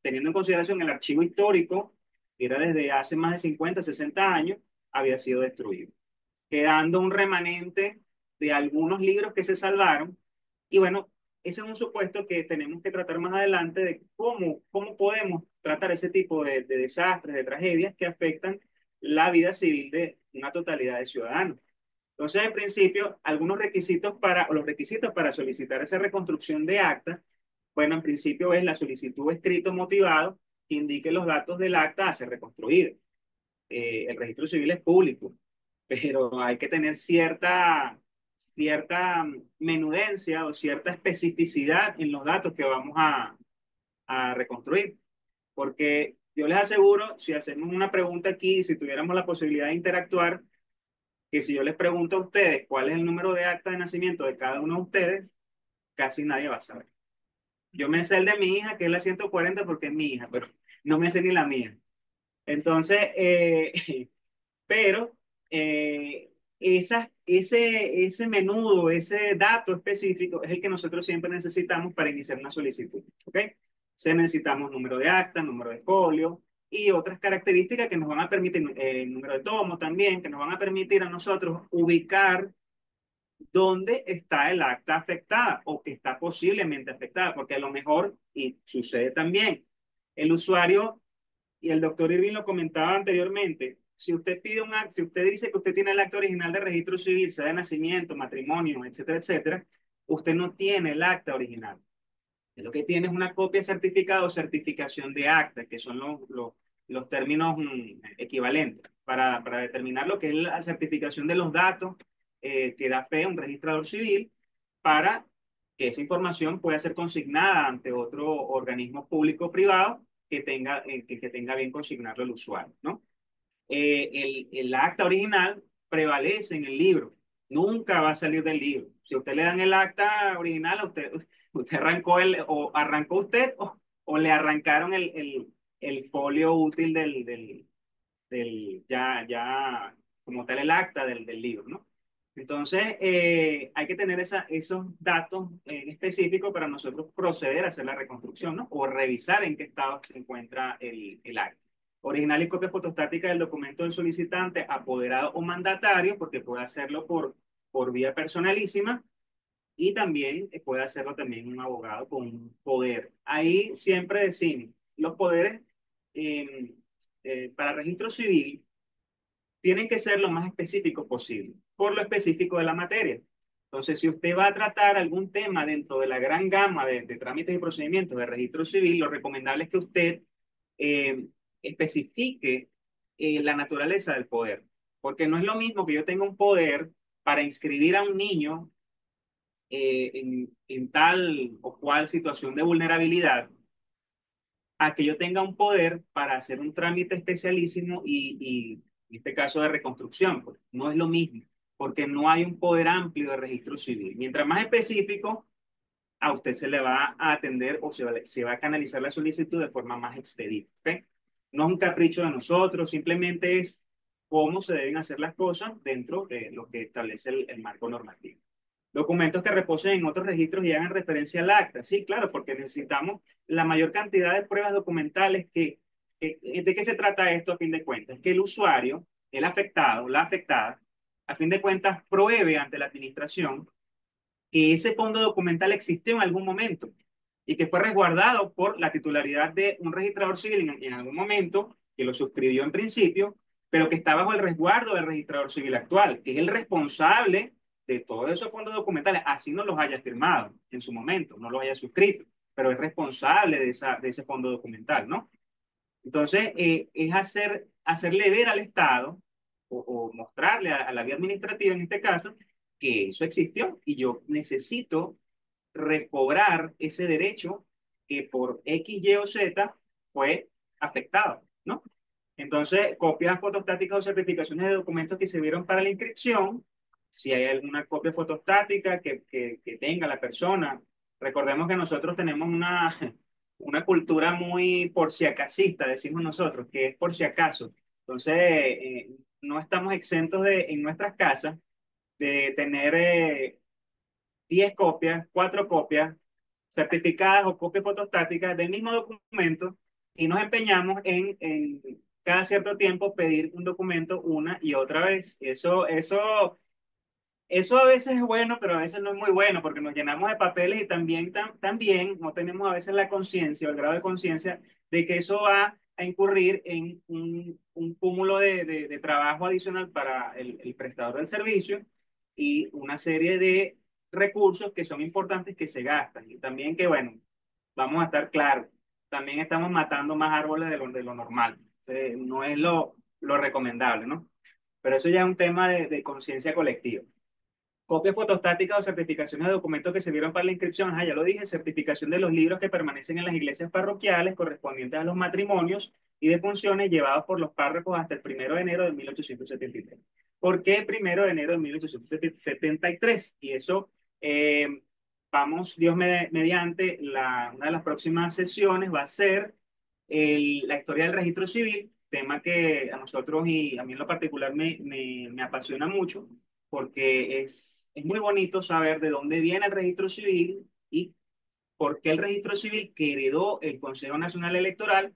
teniendo en consideración el archivo histórico, que era desde hace más de 50, 60 años, había sido destruido, quedando un remanente de algunos libros que se salvaron. Y bueno, ese es un supuesto que tenemos que tratar más adelante de cómo podemos tratar ese tipo de desastres, de tragedias que afectan la vida civil de una totalidad de ciudadanos. Entonces, en principio, algunos requisitos o los requisitos para solicitar esa reconstrucción de acta, bueno, en principio es la solicitud escrito motivado que indique los datos del acta a ser reconstruido. El registro civil es público, pero hay que tener cierta menudencia o cierta especificidad en los datos que vamos a reconstruir. Porque yo les aseguro, si hacemos una pregunta aquí, si tuviéramos la posibilidad de interactuar, que si yo les pregunto a ustedes cuál es el número de acta de nacimiento de cada uno de ustedes, casi nadie va a saber. Yo me sé el de mi hija, que es la 140 porque es mi hija, pero no me sé ni la mía. Entonces, pero ese menudo, ese dato específico es el que nosotros siempre necesitamos para iniciar una solicitud. ¿Ok? Se necesitamos número de acta, número de folio y otras características que nos van a permitir, número de tomo también, que nos van a permitir a nosotros ubicar dónde está el acta afectada o que está posiblemente afectada, porque a lo mejor, y sucede también, el usuario y el doctor Irving lo comentaba anteriormente, si usted pide un acta, si usted dice que usted tiene el acta original de registro civil, sea de nacimiento, matrimonio, etcétera, etcétera, usted no tiene el acta original. Lo que tiene es una copia certificada o certificación de acta, que son los términos equivalentes para determinar lo que es la certificación de los datos que da fe a un registrador civil para que esa información pueda ser consignada ante otro organismo público o privado que tenga bien consignarlo el usuario, ¿no? El acta original prevalece en el libro, nunca va a salir del libro. Si a usted le dan el acta original, usted arrancó o arrancó usted o le arrancaron el folio útil ya como tal el acta del libro, ¿no? Entonces, hay que tener esos datos en específico para nosotros proceder a hacer la reconstrucción, ¿no? O revisar en qué estado se encuentra el acta. Original y copia fotostática del documento del solicitante, apoderado o mandatario, porque puede hacerlo por vía personalísima, y también puede hacerlo también un abogado con un poder. Ahí siempre decimos, los poderes eh, para registro civil tienen que ser lo más específico posible, por lo específico de la materia. Entonces, si usted va a tratar algún tema dentro de la gran gama de trámites y procedimientos de registro civil, lo recomendable es que usted eh, especifique la naturaleza del poder, porque no es lo mismo que yo tenga un poder para inscribir a un niño en tal o cual situación de vulnerabilidad, a que yo tenga un poder para hacer un trámite especialísimo y en este caso de reconstrucción, pues no es lo mismo, porque no hay un poder amplio de registro civil. Mientras más específico, a usted se le va a atender o se va a canalizar la solicitud de forma más expedita. ¿Ok? No es un capricho de nosotros, simplemente es cómo se deben hacer las cosas dentro de lo que establece el marco normativo. Documentos que reposen en otros registros y hagan referencia al acta. Sí, claro, porque necesitamos la mayor cantidad de pruebas documentales ¿de qué se trata esto a fin de cuentas? Que el usuario, el afectado, la afectada, a fin de cuentas pruebe ante la administración que ese fondo documental existió en algún momento y que fue resguardado por la titularidad de un registrador civil en algún momento, que lo suscribió en principio, pero que está bajo el resguardo del registrador civil actual, que es el responsable de todos esos fondos documentales, así no los haya firmado en su momento, no los haya suscrito, pero es responsable de ese fondo documental, ¿no? Entonces, es hacerle ver al Estado o mostrarle a la vía administrativa en este caso que eso existió y yo necesito recobrar ese derecho que por X, Y o Z fue afectado, ¿no? Entonces, copias fotostáticas o certificaciones de documentos que se dieron para la inscripción Si hay alguna copia fotostática que tenga la persona. Recordemos que nosotros tenemos una cultura muy por si acasista, decimos nosotros, que es por si acaso. Entonces, no estamos exentos en nuestras casas de tener 10 copias, 4 copias certificadas o copias fotostáticas del mismo documento y nos empeñamos en cada cierto tiempo pedir un documento una y otra vez. Eso a veces es bueno, pero a veces no es muy bueno porque nos llenamos de papeles y también no tenemos a veces la conciencia o el grado de conciencia de que eso va a incurrir en un cúmulo de trabajo adicional para el prestador del servicio y una serie de recursos que son importantes que se gastan. Y también que, bueno, vamos a estar claros, también estamos matando más árboles de lo normal. No es lo recomendable, ¿no? Pero eso ya es un tema de conciencia colectiva. Copias fotostáticas o certificaciones de documentos que sirvieron para la inscripción. Ya lo dije, certificación de los libros que permanecen en las iglesias parroquiales correspondientes a los matrimonios y defunciones llevados por los párrocos hasta el 1 de enero de 1873. ¿Por qué 1 de enero de 1873? Y eso, eh, vamos, Dios mediante, una de las próximas sesiones va a ser la historia del registro civil, tema que a nosotros y a mí en lo particular me apasiona mucho porque es muy bonito saber de dónde viene el registro civil y por qué el registro civil que heredó el Consejo Nacional Electoral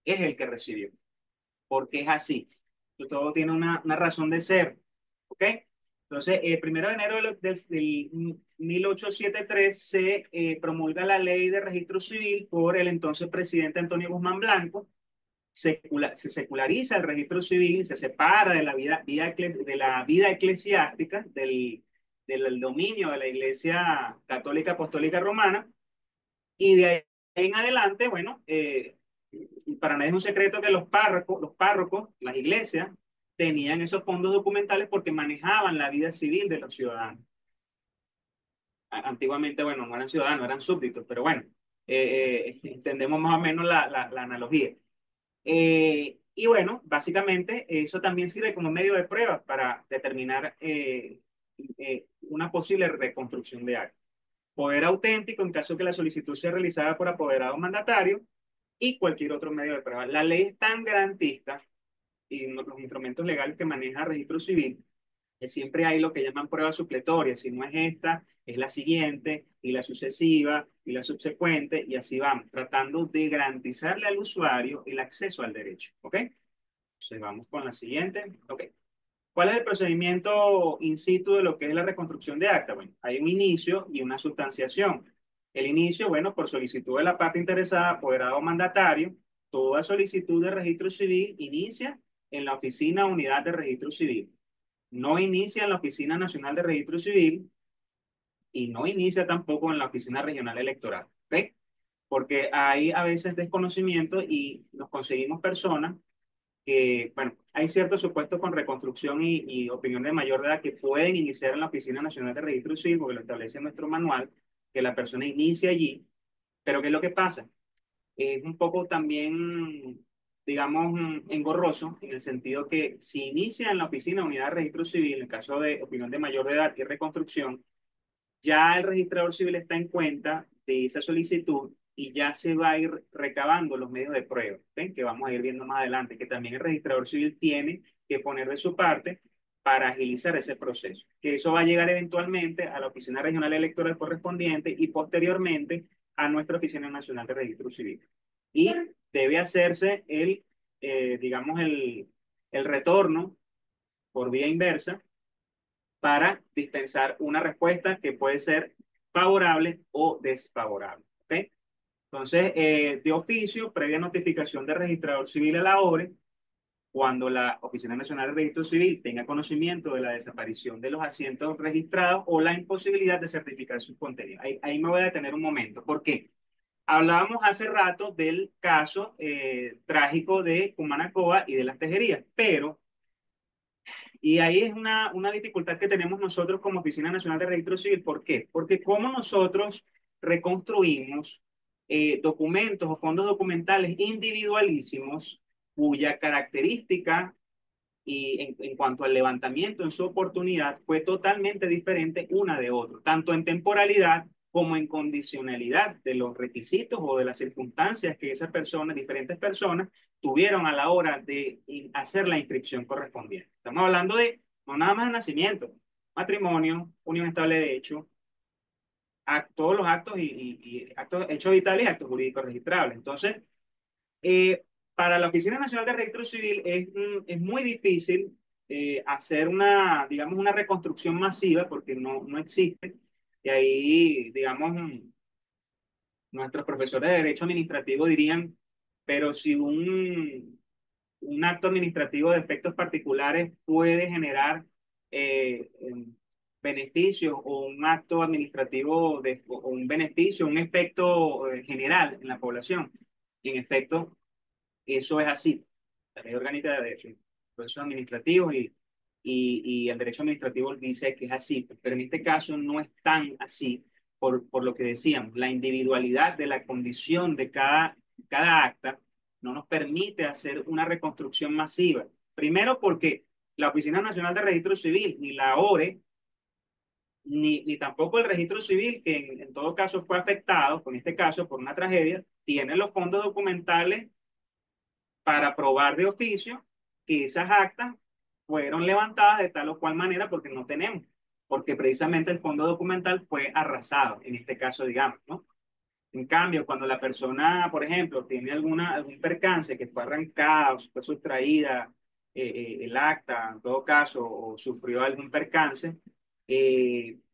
es el que recibió. Porque es así. Todo tiene una razón de ser. ¿Ok? Entonces, el 1 de enero del 1873 se promulga la ley de registro civil por el entonces presidente Antonio Guzmán Blanco. Se seculariza el registro civil, se separa de de la vida eclesiástica, del dominio de la Iglesia Católica Apostólica Romana, y de ahí en adelante, bueno, para nadie es un secreto que los párrocos, las iglesias, tenían esos fondos documentales porque manejaban la vida civil de los ciudadanos. Antiguamente, bueno, no eran ciudadanos, eran súbditos, pero bueno, entendemos más o menos la analogía. Y bueno, básicamente eso también sirve como medio de prueba para determinar una posible reconstrucción de acta. Poder auténtico en caso que la solicitud sea realizada por apoderado mandatario y cualquier otro medio de prueba. La ley es tan garantista y los instrumentos legales que maneja el registro civil que siempre hay lo que llaman pruebas supletorias. Si no es esta, es la siguiente, y la sucesiva, y la subsecuente, y así vamos, tratando de garantizarle al usuario el acceso al derecho. ¿Ok? Entonces vamos con la siguiente. Ok. ¿Cuál es el procedimiento in situ de lo que es la reconstrucción de acta? Bueno, hay un inicio y una sustanciación. El inicio, bueno, por solicitud de la parte interesada, apoderado mandatario, toda solicitud de registro civil inicia en la oficina unidad de registro civil. No inicia en la Oficina Nacional de Registro Civil y no inicia tampoco en la Oficina Regional Electoral. ¿Ok? Porque hay a veces desconocimiento y nos conseguimos personas que, bueno, hay ciertos supuestos con reconstrucción y opinión de mayor edad que pueden iniciar en la Oficina Nacional de Registro Civil, porque lo establece nuestro manual, que la persona inicie allí. Pero ¿qué es lo que pasa? Es un poco también, digamos, engorroso, en el sentido que si inicia en la oficina unidad de registro civil, en el caso de opinión de mayor de edad y reconstrucción, ya el registrador civil está en cuenta de esa solicitud y ya se va a ir recabando los medios de prueba, ¿ven? Que vamos a ir viendo más adelante, que también el registrador civil tiene que poner de su parte para agilizar ese proceso, que eso va a llegar eventualmente a la Oficina Regional Electoral correspondiente y posteriormente a nuestra Oficina Nacional de Registro Civil. Y debe hacerse digamos, el retorno por vía inversa para dispensar una respuesta que puede ser favorable o desfavorable. ¿Ok? Entonces, de oficio, previa notificación del registrador civil a la ORE, cuando la Oficina Nacional de Registro Civil tenga conocimiento de la desaparición de los asientos registrados o la imposibilidad de certificar sus contenidos. Ahí me voy a detener un momento. ¿Por qué? Hablábamos hace rato del caso trágico de Cumanacoa y de las tejerías, y ahí es una dificultad que tenemos nosotros como Oficina Nacional de Registro Civil. ¿Por qué? Porque como nosotros reconstruimos documentos o fondos documentales individualísimos cuya característica y en cuanto al levantamiento en su oportunidad fue totalmente diferente una de otra, tanto en temporalidad como en condicionalidad de los requisitos o de las circunstancias que esas personas, diferentes personas, tuvieron a la hora de hacer la inscripción correspondiente. Estamos hablando de no nada más de nacimiento, matrimonio, unión estable de hecho, todos los actos y actos, hechos vitales y actos jurídicos registrables. Entonces, para la Oficina Nacional de Registro Civil es muy difícil hacer una, digamos, una reconstrucción masiva porque no existe. Y ahí, digamos, nuestros profesores de Derecho Administrativo dirían, pero si un acto administrativo de efectos particulares puede generar beneficios o un acto administrativo o un beneficio, un efecto general en la población. Y en efecto, eso es así. La ley orgánica de procesos administrativos y el derecho administrativo dice que es así, pero en este caso no es tan así por lo que decíamos, la individualidad de la condición de cada acta no nos permite hacer una reconstrucción masiva. Primero porque la Oficina Nacional de Registro Civil ni la ORE ni tampoco el registro civil, que en todo caso fue afectado, con este caso por una tragedia, tiene los fondos documentales para probar de oficio que esas actas fueron levantadas de tal o cual manera porque no tenemos, porque precisamente el fondo documental fue arrasado, en este caso, digamos, ¿no? En cambio, cuando la persona, por ejemplo, tiene algún percance que fue arrancada o fue sustraída el acta, en todo caso, o sufrió algún percance,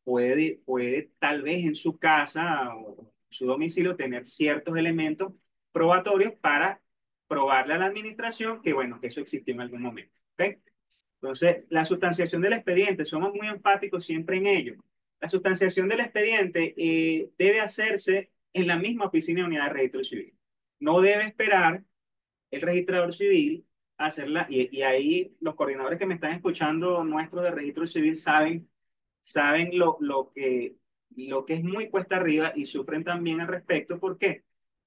puede tal vez en su casa o su domicilio tener ciertos elementos probatorios para probarle a la administración que, bueno, que eso existió en algún momento. ¿Ok? Entonces, la sustanciación del expediente, somos muy enfáticos siempre en ello. La sustanciación del expediente debe hacerse en la misma oficina de unidad de registro civil. No debe esperar el registrador civil a hacerla, y ahí los coordinadores que me están escuchando, nuestros de registro civil, saben lo que es muy cuesta arriba y sufren también al respecto. ¿Por qué?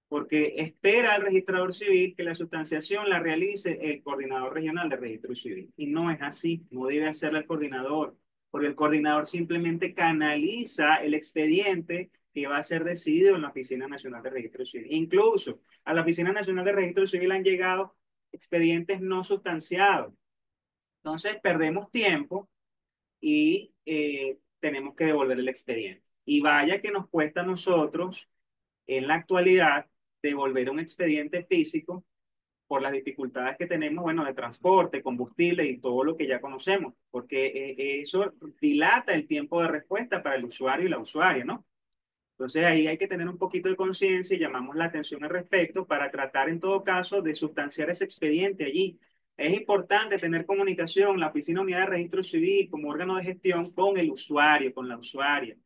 Porque espera al registrador civil que la sustanciación la realice el coordinador regional de registro civil. Y no es así, no debe hacerla el coordinador, porque el coordinador simplemente canaliza el expediente que va a ser decidido en la Oficina Nacional de Registro Civil. Incluso a la Oficina Nacional de Registro Civil han llegado expedientes no sustanciados. Entonces perdemos tiempo y tenemos que devolver el expediente. Y vaya que nos cuesta a nosotros en la actualidad devolver un expediente físico por las dificultades que tenemos, bueno, de transporte, combustible y todo lo que ya conocemos, porque eso dilata el tiempo de respuesta para el usuario y la usuaria, ¿no? Entonces ahí hay que tener un poquito de conciencia y llamamos la atención al respecto para tratar en todo caso de sustanciar ese expediente allí. Es importante tener comunicación, la Oficina Unidad de Registro Civil como órgano de gestión con el usuario, con la usuaria.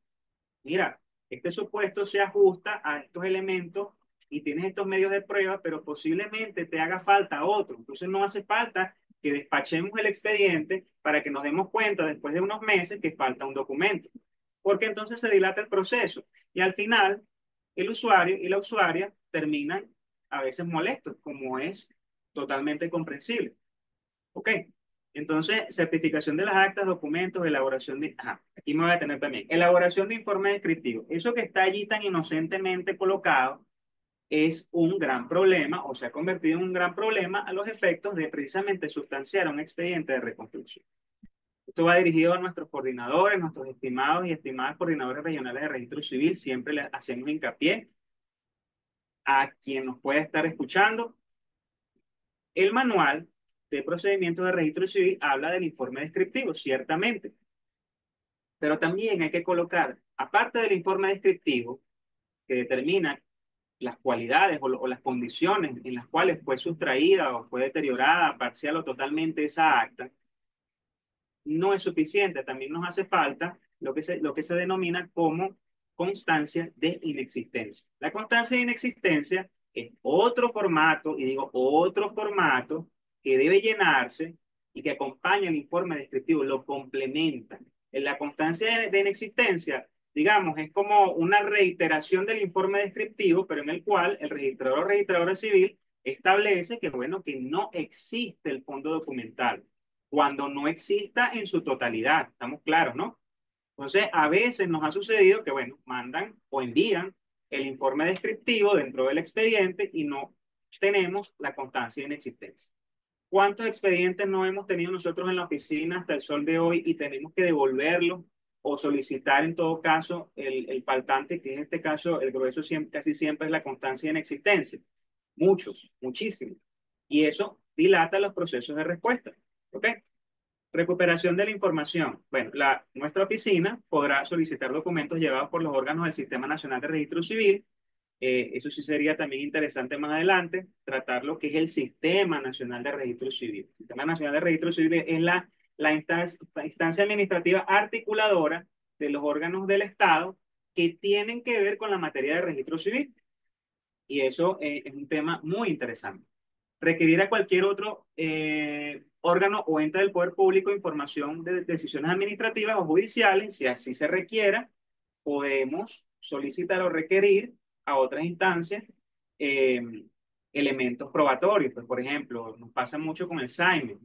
Mira, este supuesto se ajusta a estos elementos y tienes estos medios de prueba, pero posiblemente te haga falta otro. Entonces no hace falta que despachemos el expediente para que nos demos cuenta después de unos meses que falta un documento, porque entonces se dilata el proceso y al final el usuario y la usuaria terminan a veces molestos, como es totalmente comprensible. ¿Ok? Entonces, certificación de las actas, documentos, elaboración de... Ajá, aquí me voy a tener también. Elaboración de informe descriptivo. Eso que está allí tan inocentemente colocado es un gran problema o se ha convertido en un gran problema a los efectos de precisamente sustanciar un expediente de reconstrucción. Esto va dirigido a nuestros coordinadores, nuestros estimados y estimadas coordinadores regionales de registro civil. Siempre le hacemos hincapié a quien nos pueda estar escuchando. El manual de procedimientos de registro civil habla del informe descriptivo, ciertamente, pero también hay que colocar, aparte del informe descriptivo, que determina las cualidades o las condiciones en las cuales fue sustraída o fue deteriorada parcial o totalmente esa acta, no es suficiente. También nos hace falta lo que se denomina como constancia de inexistencia. La constancia de inexistencia es otro formato, y digo otro formato, que debe llenarse y que acompaña el informe descriptivo, lo complementa. En la constancia de inexistencia, digamos, es como una reiteración del informe descriptivo, pero en el cual el registrador o registradora civil establece que, bueno, que no existe el fondo documental cuando no exista en su totalidad. Estamos claros, ¿no? Entonces, a veces nos ha sucedido que, bueno, mandan o envían el informe descriptivo dentro del expediente y no tenemos la constancia de inexistencia. ¿Cuántos expedientes no hemos tenido nosotros en la oficina hasta el sol de hoy y tenemos que devolverlo o solicitar en todo caso el faltante, que en este caso el grueso casi siempre es la constancia de inexistencia? Muchos, muchísimos. Y eso dilata los procesos de respuesta. ¿Ok? Recuperación de la información. Bueno, nuestra oficina podrá solicitar documentos llevados por los órganos del Sistema Nacional de Registro Civil. Eso sí sería también interesante más adelante, tratar lo que es el Sistema Nacional de Registro Civil. El Sistema Nacional de Registro Civil es la instancia administrativa articuladora de los órganos del Estado que tienen que ver con la materia de registro civil. Y eso es un tema muy interesante. Requerir a cualquier otro órgano o ente del poder público información de decisiones administrativas o judiciales, si así se requiera, podemos solicitar o requerir a otras instancias eh, elementos probatorios. Pues, por ejemplo, nos pasa mucho con el SAIME,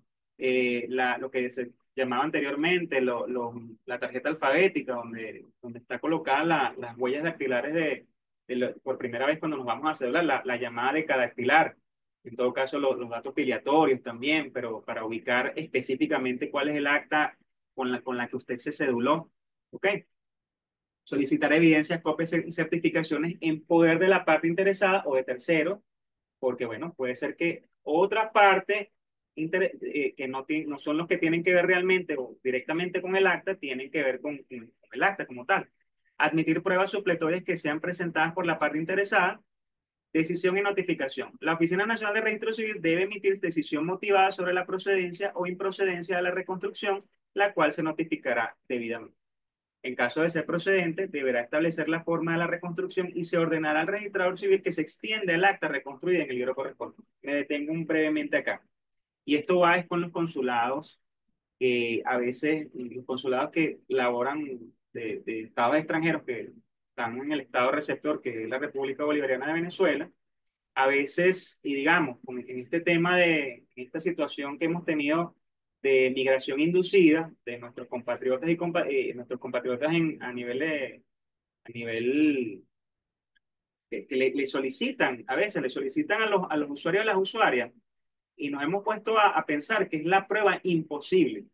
lo que se llamaba anteriormente la tarjeta alfabética, donde está colocada las huellas dactilares por primera vez cuando nos vamos a cédula, la llamada de cadactilar. En todo caso, los datos filiatorios también, pero para ubicar específicamente cuál es el acta con la que usted se ceduló. ¿Ok? Solicitar evidencias, copias y certificaciones en poder de la parte interesada o de tercero, porque, bueno, puede ser que otra parte que no son los que tienen que ver realmente o directamente con el acta, tienen que ver con el acta como tal. Admitir pruebas supletorias que sean presentadas por la parte interesada. Decisión y notificación. La Oficina Nacional de Registro Civil debe emitir decisión motivada sobre la procedencia o improcedencia de la reconstrucción, la cual se notificará debidamente. En caso de ser procedente, deberá establecer la forma de la reconstrucción y se ordenará al registrador civil que se extienda el acta reconstruida en el libro correspondiente. Me detengo brevemente acá. Y esto va es con los consulados, a veces los consulados que laboran de estados extranjeros que están en el estado receptor, que es la República Bolivariana de Venezuela. A veces, y digamos, en este tema en esta situación que hemos tenido de migración inducida de nuestros compatriotas nuestros compatriotas a nivel que le solicitan, a veces le solicitan a los usuarios y a las usuarias, y nos hemos puesto a pensar que es la prueba imposible.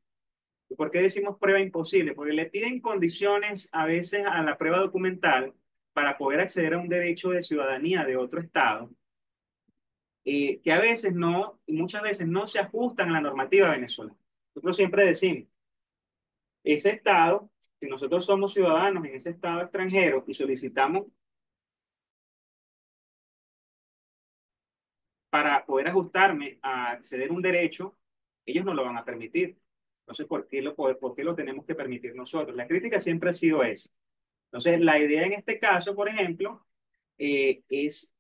¿Y por qué decimos prueba imposible? Porque le piden condiciones a veces a la prueba documental para poder acceder a un derecho de ciudadanía de otro estado, que a veces no, y muchas veces no se ajustan a la normativa venezolana. Nosotros siempre decimos, ese estado, si nosotros somos ciudadanos en ese estado extranjero y solicitamos para poder ajustarme a acceder a un derecho, ellos no lo van a permitir. Entonces, ¿por qué lo tenemos que permitir nosotros? La crítica siempre ha sido esa. Entonces, la idea en este caso, por ejemplo, es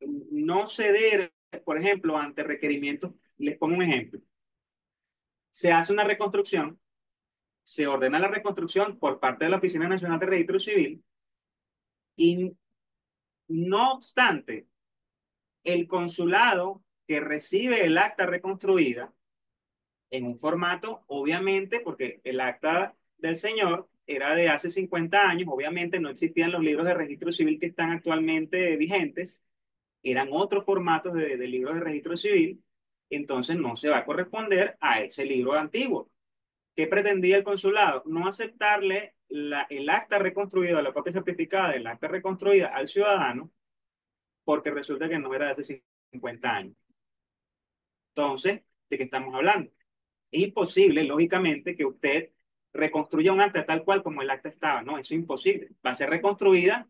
no ceder, por ejemplo, ante requerimientos. Les pongo un ejemplo. Se hace una reconstrucción, se ordena la reconstrucción por parte de la Oficina Nacional de Registro Civil y no obstante, el consulado que recibe el acta reconstruida en un formato, obviamente, porque el acta del señor era de hace 50 años, obviamente no existían los libros de registro civil que están actualmente vigentes, eran otros formatos de libros de registro civil, entonces no se va a corresponder a ese libro antiguo. ¿Qué pretendía el consulado? No aceptarle el acta reconstruida, la copia certificada del acta reconstruida al ciudadano, porque resulta que no era de hace 50 años. Entonces, ¿de qué estamos hablando? Es imposible, lógicamente, que usted reconstruya un acta tal cual como el acta estaba. No, eso es imposible. Va a ser reconstruida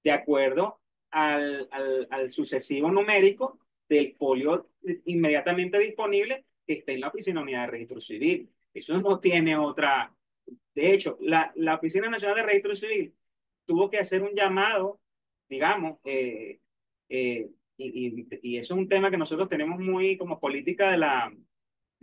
de acuerdo al sucesivo numérico del folio inmediatamente disponible que esté en la Oficina Unidad de Registro Civil. Eso no tiene otra. De hecho, la Oficina Nacional de Registro Civil tuvo que hacer un llamado, digamos, y eso es un tema que nosotros tenemos muy como política de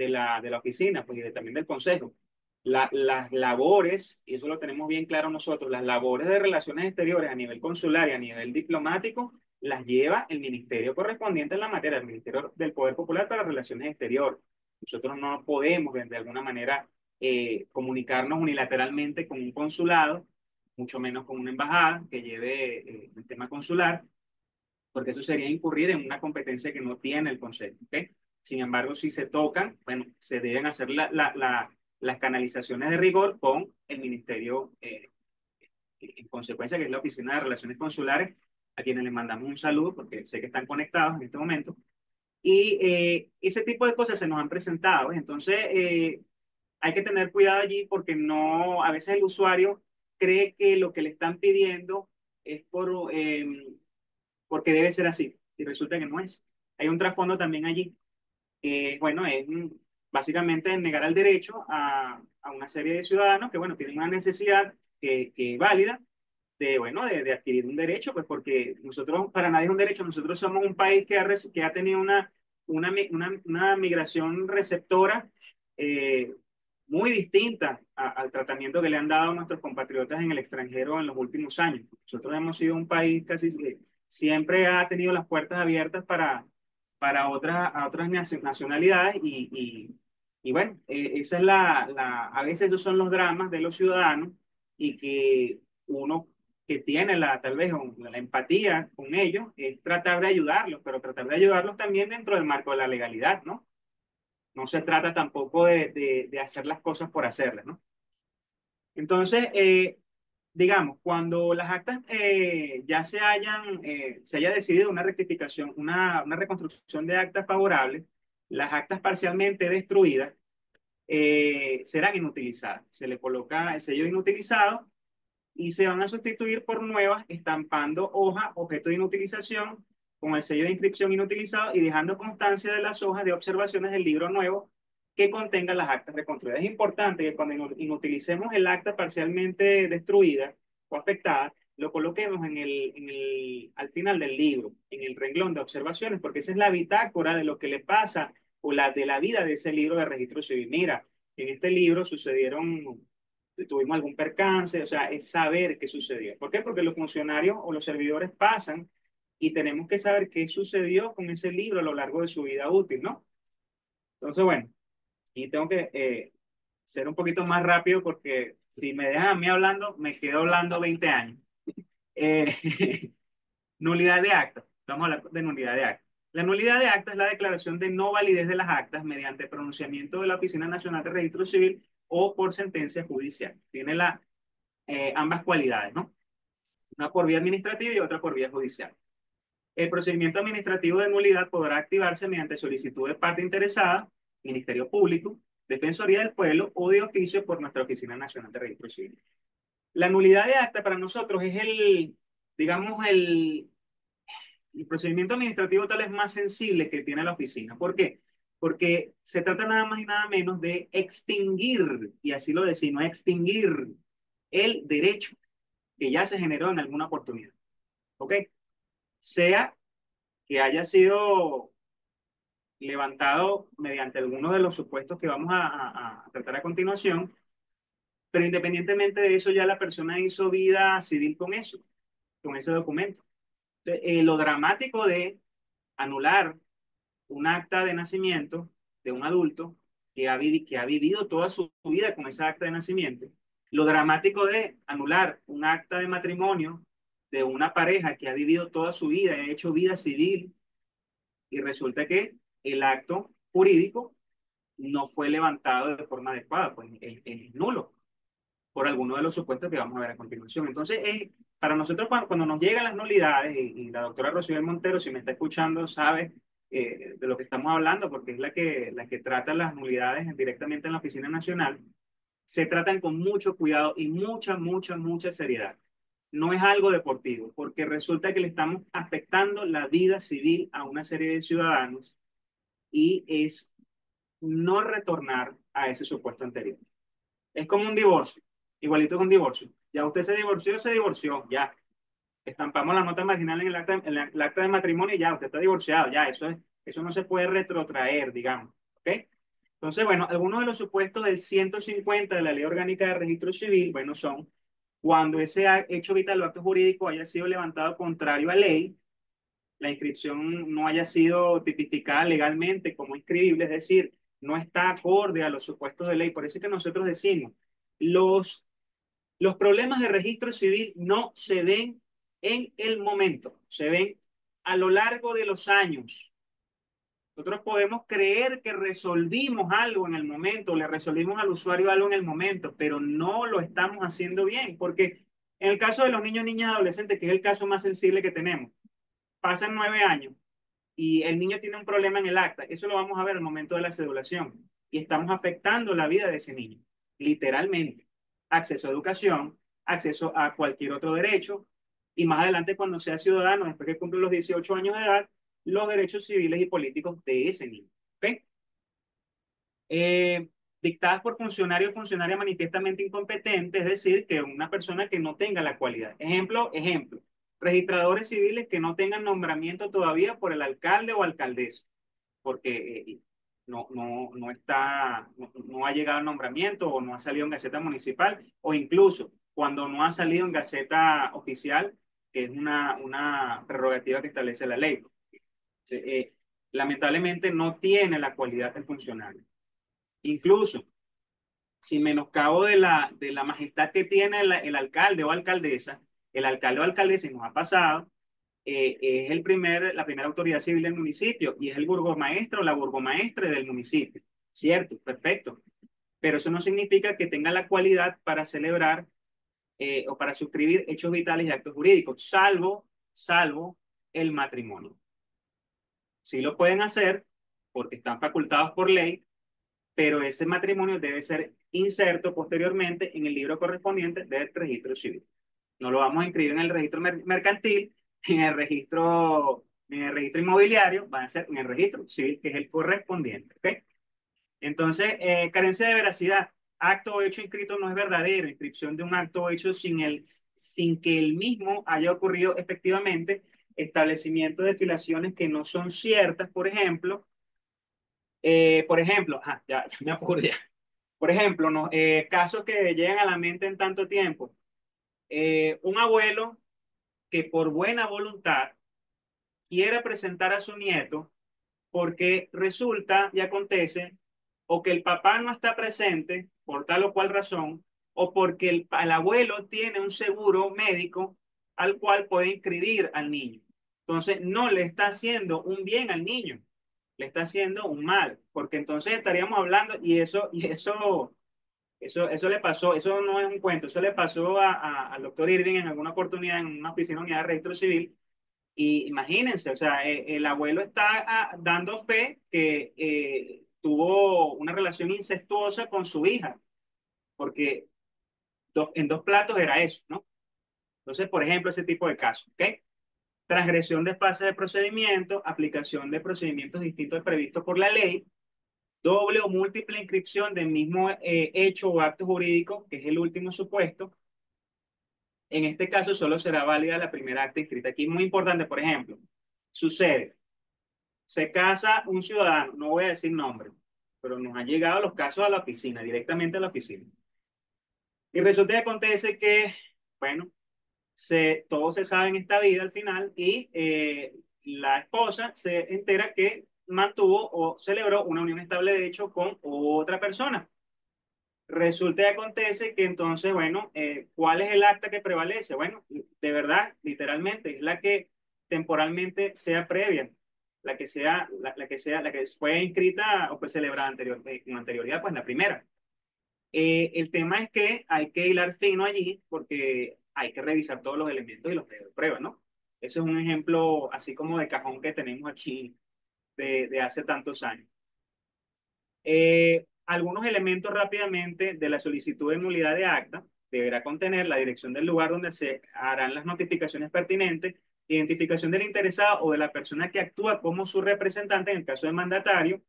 la oficina, pues, y también del consejo. Las labores, y eso lo tenemos bien claro nosotros, las labores de relaciones exteriores a nivel consular y a nivel diplomático, las lleva el ministerio correspondiente en la materia, el Ministerio del Poder Popular para Relaciones Exteriores. Nosotros no podemos de alguna manera comunicarnos unilateralmente con un consulado, mucho menos con una embajada que lleve el tema consular, porque eso sería incurrir en una competencia que no tiene el Consejo. ¿Ok? Sin embargo, si se tocan, bueno, se deben hacer las canalizaciones de rigor con el Ministerio, en consecuencia, que es la Oficina de Relaciones Consulares, a quienes les mandamos un saludo, porque sé que están conectados en este momento. Y ese tipo de cosas se nos han presentado. Entonces, hay que tener cuidado allí porque no, a veces el usuario cree que lo que le están pidiendo es porque debe ser así y resulta que no es. Hay un trasfondo también allí que, bueno, es básicamente negar el derecho a una serie de ciudadanos que, bueno, tienen una necesidad que válida de, bueno, de adquirir un derecho, pues porque nosotros, para nadie es un derecho, nosotros somos un país que ha tenido una migración receptora eh, muy distinta al tratamiento que le han dado a nuestros compatriotas en el extranjero en los últimos años. Nosotros hemos sido un país casi siempre ha tenido las puertas abiertas para otras nacionalidades y bueno, esa es a veces esos son los dramas de los ciudadanos y que uno que tiene tal vez la empatía con ellos es tratar de ayudarlos, pero tratar de ayudarlos también dentro del marco de la legalidad, ¿no? No se trata tampoco de hacer las cosas por hacerlas, ¿no? Entonces, digamos, cuando las actas ya se haya decidido una rectificación, una reconstrucción de actas favorables, las actas parcialmente destruidas serán inutilizadas. Se le coloca el sello inutilizado y se van a sustituir por nuevas, estampando hoja, objeto de inutilización, con el sello de inscripción inutilizado y dejando constancia de las hojas de observaciones del libro nuevo que contenga las actas reconstruidas. Es importante que cuando inutilicemos el acta parcialmente destruida o afectada, lo coloquemos al final del libro, en el renglón de observaciones, porque esa es la bitácora de lo que le pasa o de la vida de ese libro de registro civil. Mira, en este libro sucedieron si tuvimos algún percance, o sea, es saber qué sucedió. ¿Por qué? Porque los funcionarios o los servidores pasan y tenemos que saber qué sucedió con ese libro a lo largo de su vida útil, ¿no? Entonces, bueno, y tengo que ser un poquito más rápido porque si me dejan a mí hablando, me quedo hablando 20 años. Eh, nulidad de acta. Vamos a hablar de nulidad de acta. La nulidad de acta es la declaración de no validez de las actas mediante pronunciamiento de la Oficina Nacional de Registro Civil o por sentencia judicial. Tiene ambas cualidades, ¿no? Una por vía administrativa y otra por vía judicial. El procedimiento administrativo de nulidad podrá activarse mediante solicitud de parte interesada, Ministerio Público, Defensoría del Pueblo o de oficio por nuestra Oficina Nacional de Registro Civil. La nulidad de acta para nosotros es digamos, el procedimiento administrativo tal vez más sensible que tiene la oficina. ¿Por qué? Porque se trata nada más y nada menos de extinguir, y así lo decimos, extinguir el derecho que ya se generó en alguna oportunidad. ¿Ok? Sea que haya sido levantado mediante alguno de los supuestos que vamos a tratar a continuación, pero independientemente de eso, ya la persona hizo vida civil con ese documento. Entonces, lo dramático de anular un acta de nacimiento de un adulto que ha vivido toda su vida con esa acta de nacimiento, lo dramático de anular un acta de matrimonio de una pareja que ha vivido toda su vida, ha hecho vida civil, y resulta que el acto jurídico no fue levantado de forma adecuada, pues es nulo por alguno de los supuestos que vamos a ver a continuación. Entonces, para nosotros cuando nos llegan las nulidades, y la doctora Rocío Montero, si me está escuchando, sabe de lo que estamos hablando, porque es la que trata las nulidades directamente en la Oficina Nacional, se tratan con mucho cuidado y mucha seriedad. No es algo deportivo, porque resulta que le estamos afectando la vida civil a una serie de ciudadanos y es no retornar a ese supuesto anterior. Es como un divorcio, igualito que un divorcio. Ya usted se divorció, ya. Estampamos la nota marginal en el acta de matrimonio y ya, usted está divorciado, ya, eso no se puede retrotraer, digamos. ¿Ok? Entonces, bueno, algunos de los supuestos del 150 de la Ley Orgánica de Registro Civil, bueno, son cuando ese hecho vital o acto jurídico haya sido levantado contrario a ley, la inscripción no haya sido tipificada legalmente como inscribible, es decir, no está acorde a los supuestos de ley. Por eso es que nosotros decimos, los, los problemas de registro civil no se ven en el momento, se ven a lo largo de los años. Nosotros podemos creer que resolvimos algo en el momento, le resolvimos al usuario algo en el momento, pero no lo estamos haciendo bien, porque en el caso de los niños, niñas y adolescentes, que es el caso más sensible que tenemos, pasan 9 años y el niño tiene un problema en el acta. Eso lo vamos a ver al momento de la cedulación. Y estamos afectando la vida de ese niño, literalmente. Acceso a educación, acceso a cualquier otro derecho. Y más adelante, cuando sea ciudadano, después que cumple los 18 años de edad, los derechos civiles y políticos de ese niño. ¿Ok? Dictadas por funcionario o funcionaria manifiestamente incompetente, es decir, que una persona que no tenga la cualidad. Ejemplo, registradores civiles que no tengan nombramiento todavía por el alcalde o alcaldesa, porque no ha llegado el nombramiento o no ha salido en Gaceta Municipal, o incluso cuando no ha salido en Gaceta Oficial, que es una prerrogativa que establece la ley. Lamentablemente no tiene la cualidad del funcionario. Incluso, sin menoscabo de la majestad que tiene el alcalde o alcaldesa, el alcalde o alcaldesa, y nos ha pasado, es la primera autoridad civil del municipio y es el burgomaestro o la burgomaestre del municipio. ¿Cierto? Perfecto. Pero eso no significa que tenga la cualidad para celebrar o para suscribir hechos vitales y actos jurídicos, salvo el matrimonio. Sí lo pueden hacer porque están facultados por ley, pero ese matrimonio debe ser inserto posteriormente en el libro correspondiente del registro civil. No lo vamos a inscribir en el registro mercantil, en el registro inmobiliario, va a ser en el registro civil, que es el correspondiente. ¿Okay? Entonces, carencia de veracidad. Acto o hecho inscrito no es verdadero. Inscripción de un acto o hecho sin que el mismo haya ocurrido efectivamente. Establecimiento de filaciones que no son ciertas, por ejemplo. Ya me apuré. Por ejemplo, no, casos que llegan a la mente en tanto tiempo. Un abuelo que por buena voluntad quiera presentar a su nieto porque resulta y acontece o que el papá no está presente por tal o cual razón o porque el abuelo tiene un seguro médico al cual puede inscribir al niño. Entonces no le está haciendo un bien al niño, le está haciendo un mal, porque entonces estaríamos hablando eso le pasó, eso no es un cuento, eso le pasó al doctor Irving en alguna oportunidad en una oficina unidad de registro civil. Y imagínense, o sea, el abuelo está dando fe que tuvo una relación incestuosa con su hija, porque en dos platos era eso, ¿no? Entonces, por ejemplo, ese tipo de casos, ¿ok? Transgresión de fase de procedimiento, aplicación de procedimientos distintos previstos por la ley, doble o múltiple inscripción del mismo hecho o acto jurídico, que es el último supuesto. En este caso solo será válida la primera acta inscrita. Aquí es muy importante, por ejemplo, sucede, se casa un ciudadano, no voy a decir nombre, pero nos han llegado los casos a la oficina, directamente a la oficina. Y resulta que acontece que, bueno, todo se sabe en esta vida al final y la esposa se entera que mantuvo o celebró una unión estable de hecho con otra persona. Resulta y acontece que entonces, bueno, ¿cuál es el acta que prevalece? Bueno, de verdad, literalmente, es la que temporalmente sea previa, la que fue inscrita o fue celebrada con anterioridad, pues la primera. El tema es que hay que hilar fino allí porque hay que revisar todos los elementos y los medios de prueba, ¿no? Ese es un ejemplo así como de cajón que tenemos aquí de hace tantos años. Algunos elementos rápidamente de la solicitud de nulidad de acta deberá contener la dirección del lugar donde se harán las notificaciones pertinentes, identificación del interesado o de la persona que actúa como su representante en el caso de mandatario,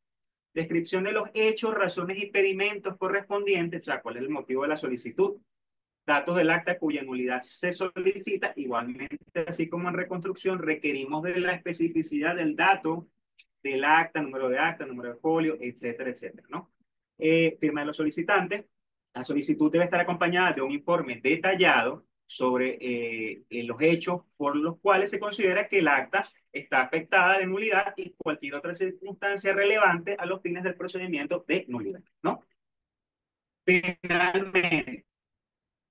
descripción de los hechos, razones y pedimentos correspondientes, o sea, cuál es el motivo de la solicitud, datos del acta cuya nulidad se solicita, igualmente, así como en reconstrucción, requerimos de la especificidad del dato del acta, número de acta, número de folio, etcétera, etcétera, ¿no? Firma de los solicitantes. La solicitud debe estar acompañada de un informe detallado sobre los hechos por los cuales se considera que el acta está afectada de nulidad y cualquier otra circunstancia relevante a los fines del procedimiento de nulidad, ¿no? Finalmente,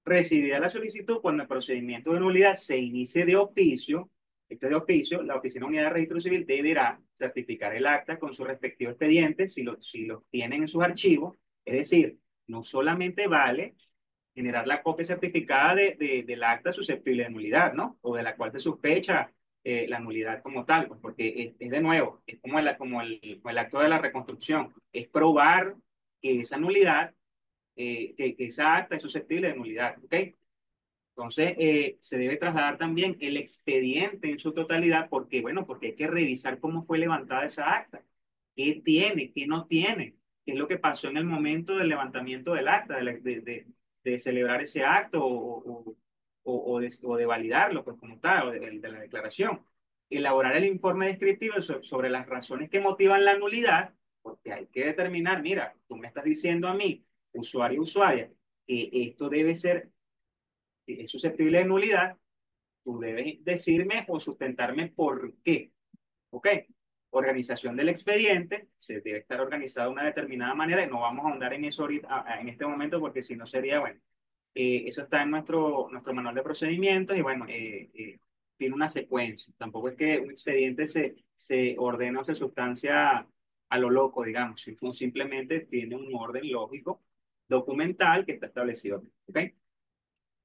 recibida la solicitud, cuando el procedimiento de nulidad se inicie de oficio, este de oficio, la Oficina de Unidad de Registro Civil deberá certificar el acta con su respectivo expediente si lo tienen en sus archivos. Es decir, no solamente vale generar la copia certificada del acta susceptible de nulidad, ¿no? O de la cual se sospecha la nulidad como tal, pues porque es de nuevo, es como el acto de la reconstrucción, es probar que esa nulidad, que esa acta es susceptible de nulidad, ¿ok? Entonces, se debe trasladar también el expediente en su totalidad, porque, bueno, porque hay que revisar cómo fue levantada esa acta, qué tiene, qué no tiene, qué es lo que pasó en el momento del levantamiento del acta, de celebrar ese acto o de validarlo, pues como tal, o de la declaración. Elaborar el informe descriptivo sobre las razones que motivan la nulidad, porque hay que determinar, mira, tú me estás diciendo a mí, usuario, usuaria, que esto debe ser es susceptible de nulidad, tú debes decirme o sustentarme por qué. ¿Ok? Organización del expediente, se debe estar organizado de una determinada manera y no vamos a ahondar en eso ahorita, en este momento porque si no sería, bueno, eso está en nuestro manual de procedimientos y bueno, tiene una secuencia. Tampoco es que un expediente se ordena o se sustancia a lo loco, digamos, sino simplemente tiene un orden lógico documental que está establecido. ¿Ok?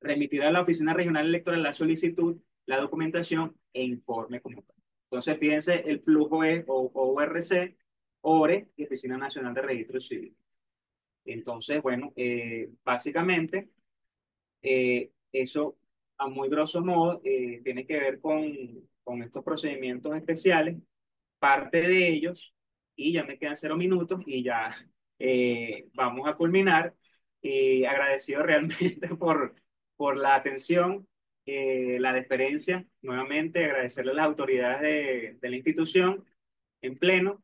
Remitirá a la Oficina Regional Electoral la solicitud, la documentación e informe como tal. Entonces, fíjense, el flujo es ORC, ORE y Oficina Nacional de Registro Civil. Entonces, bueno, básicamente, eso a muy grosso modo tiene que ver con estos procedimientos especiales, parte de ellos, y ya me quedan 0 minutos y ya vamos a culminar. Agradecido realmente por la atención, la deferencia, nuevamente agradecerle a las autoridades de la institución en pleno,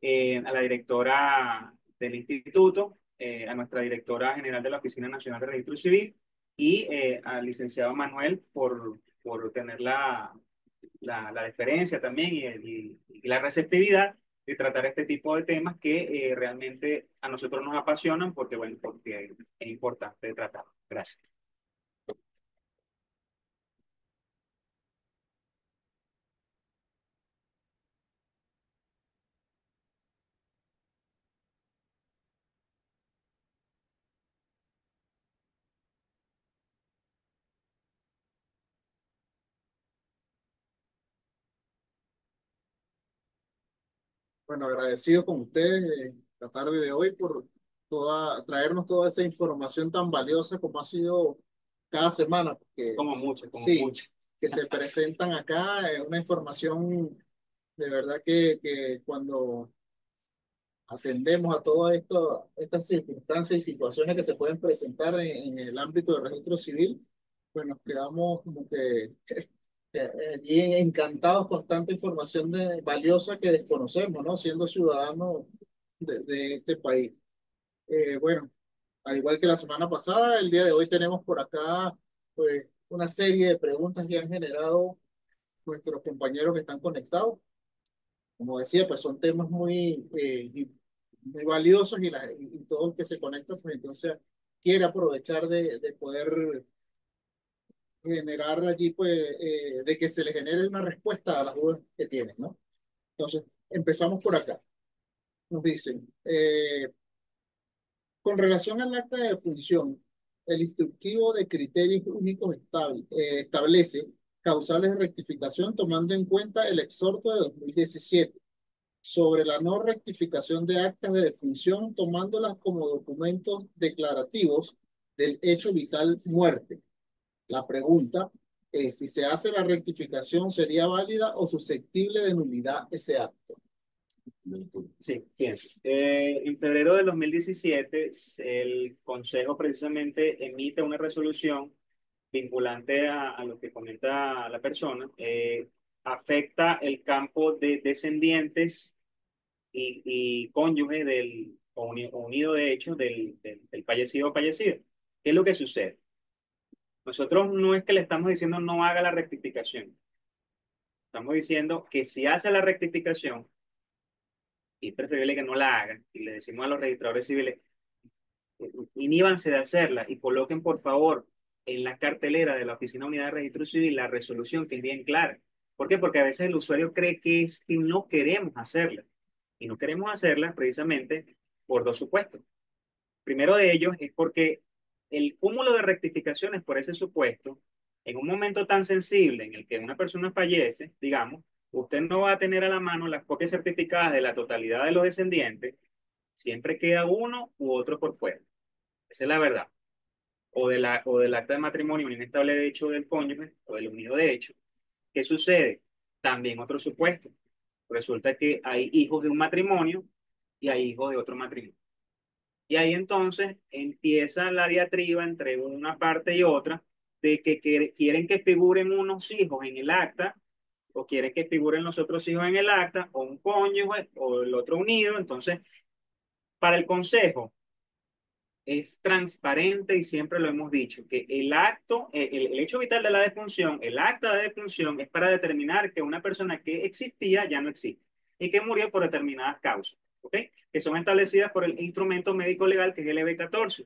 a la directora del instituto, a nuestra directora general de la Oficina Nacional de Registro Civil y al licenciado Manuel por tener la deferencia también y la receptividad de tratar este tipo de temas que realmente a nosotros nos apasionan porque, bueno, porque es importante tratar. Gracias. Bueno, agradecido con ustedes la tarde de hoy por traernos toda esa información tan valiosa como ha sido cada semana, porque Como sí, mucho. que se presentan acá, una información de verdad que cuando atendemos a todas estas circunstancias y situaciones que se pueden presentar en el ámbito del registro civil, pues nos quedamos como que allí encantados con tanta información valiosa que desconocemos, ¿no? Siendo ciudadanos de este país. Bueno, al igual que la semana pasada, el día de hoy tenemos por acá pues una serie de preguntas que han generado nuestros compañeros que están conectados. Como decía, pues son temas muy valiosos y todo el que se conecta, pues entonces quiere aprovechar de poder generar allí, pues, de que se le genere una respuesta a las dudas que tienen, ¿no? Entonces, empezamos por acá. Nos dicen, con relación al acta de función, el instructivo de criterios únicos establece causales de rectificación tomando en cuenta el exhorto de 2017 sobre la no rectificación de actas de defunción, tomándolas como documentos declarativos del hecho vital muerte. La pregunta es si se hace la rectificación, ¿sería válida o susceptible de nulidad ese acto? Sí, fíjense. En febrero del 2017, el Consejo precisamente emite una resolución vinculante a lo que comenta la persona. Afecta el campo de descendientes y cónyuge o unido de hecho del fallecido o fallecida. ¿Qué es lo que sucede? Nosotros no es que le estamos diciendo no haga la rectificación. Estamos diciendo que si hace la rectificación, y es preferible que no la hagan, y le decimos a los registradores civiles, inhíbanse de hacerla y coloquen por favor en la cartelera de la Oficina Unidad de Registro Civil la resolución que es bien clara. ¿Por qué? Porque a veces el usuario cree que es que no queremos hacerla. Y no queremos hacerla precisamente por dos supuestos. Primero de ellos es porque el cúmulo de rectificaciones por ese supuesto, en un momento tan sensible en el que una persona fallece, digamos, usted no va a tener a la mano las copias certificadas de la totalidad de los descendientes, siempre queda uno u otro por fuera. Esa es la verdad. O del acta de matrimonio inestable de hecho del cónyuge o del unido de hecho. ¿Qué sucede? También otro supuesto. Resulta que hay hijos de un matrimonio y hay hijos de otro matrimonio. Y ahí entonces empieza la diatriba entre una parte y otra de que quieren que figuren unos hijos en el acta o quieren que figuren los otros hijos en el acta o un cónyuge o el otro unido. Entonces, para el consejo es transparente y siempre lo hemos dicho, que el acto, el hecho vital de la defunción, el acta de defunción es para determinar que una persona que existía ya no existe y que murió por determinadas causas, ¿ok? Que son establecidas por el instrumento médico legal que es el EB14.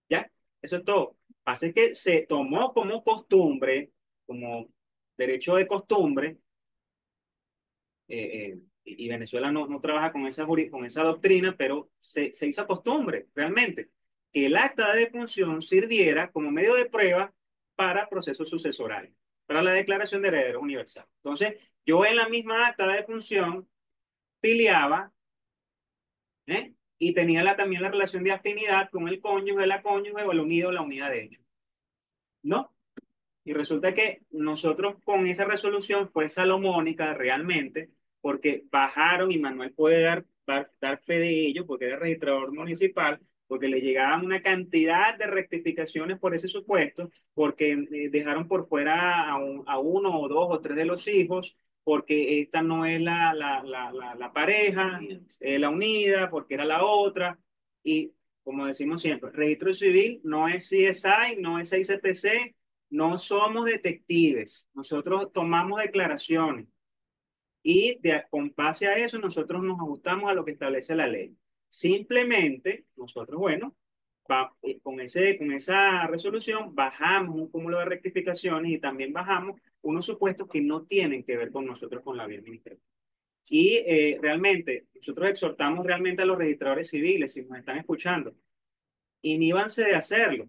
¿Ya? Eso es todo. Pasa que se tomó como costumbre, como derecho de costumbre, y Venezuela no trabaja con con esa doctrina, pero se hizo costumbre realmente que el acta de defunción sirviera como medio de prueba para procesos sucesorales, para la declaración de heredero universal. Entonces, yo en la misma acta de defunción filiaba, ¿eh? Y tenía también la relación de afinidad con el cónyuge, la cónyuge o el unido, la unidad de hecho. ¿No? Y resulta que nosotros con esa resolución fue salomónica realmente, porque bajaron, y Manuel puede dar fe de ello, porque era registrador municipal, porque le llegaban una cantidad de rectificaciones por ese supuesto, porque dejaron por fuera a uno o dos o tres de los hijos, porque esta no es la pareja, la unida, porque era la otra. Y como decimos siempre, registro civil no es CSI, no es ICPC, no somos detectives, nosotros tomamos declaraciones y con base a eso nosotros nos ajustamos a lo que establece la ley. Simplemente nosotros, bueno, con esa resolución bajamos un cúmulo de rectificaciones y también bajamos unos supuestos que no tienen que ver con nosotros con la vía administrativa. Y realmente, nosotros exhortamos realmente a los registradores civiles, si nos están escuchando, inhíbanse de hacerlo.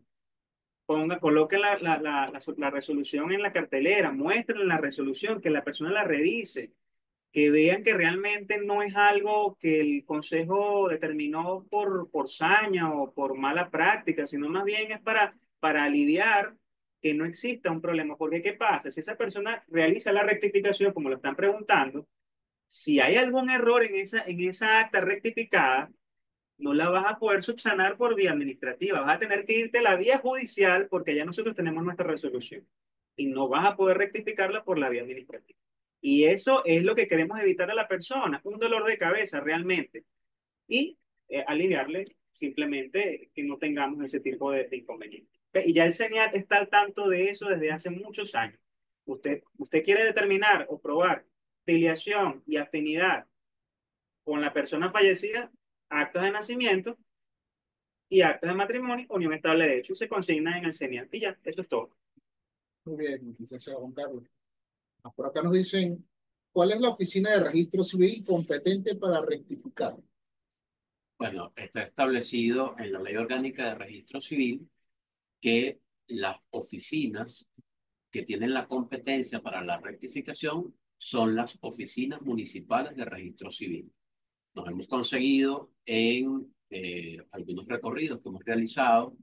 Coloquen la resolución en la cartelera, muestren la resolución, que la persona la revise, que vean que realmente no es algo que el consejo determinó por saña o por mala práctica, sino más bien es para aliviar que no exista un problema. Porque ¿qué pasa? Si esa persona realiza la rectificación, como lo están preguntando, si hay algún error en esa acta rectificada, no la vas a poder subsanar por vía administrativa. Vas a tener que irte a la vía judicial porque ya nosotros tenemos nuestra resolución y no vas a poder rectificarla por la vía administrativa. Y eso es lo que queremos evitar a la persona, un dolor de cabeza realmente y aliviarle simplemente que no tengamos ese tipo de inconvenientes. ¿Ok? Y ya el CENIAT está al tanto de eso desde hace muchos años. Usted quiere determinar o probar filiación y afinidad con la persona fallecida, actas de nacimiento y actas de matrimonio, unión estable de hecho, se consigna en el CENIAT. Y ya, eso es todo. Muy bien, licenciado Juan Carlos. Por acá nos dicen, ¿cuál es la oficina de registro civil competente para rectificar? Bueno, está establecido en la Ley Orgánica de Registro Civil que las oficinas que tienen la competencia para la rectificación son las oficinas municipales de registro civil. Nos hemos conseguido en algunos recorridos que hemos realizado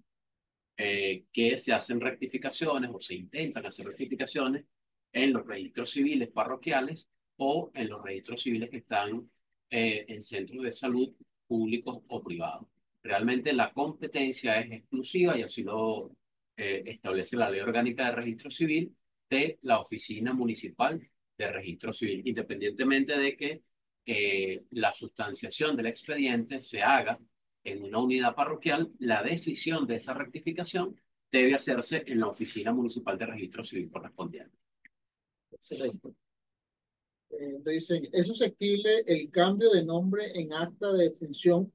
que se hacen rectificaciones o se intentan hacer rectificaciones en los registros civiles parroquiales o en los registros civiles que están en centros de salud públicos o privados. Realmente la competencia es exclusiva y así lo establece la Ley Orgánica de Registro Civil de la Oficina Municipal de Registro Civil, independientemente de que la sustanciación del expediente se haga en una unidad parroquial, la decisión de esa rectificación debe hacerse en la oficina municipal de registro civil correspondiente. Excelente. Te dicen, ¿es susceptible el cambio de nombre en acta de función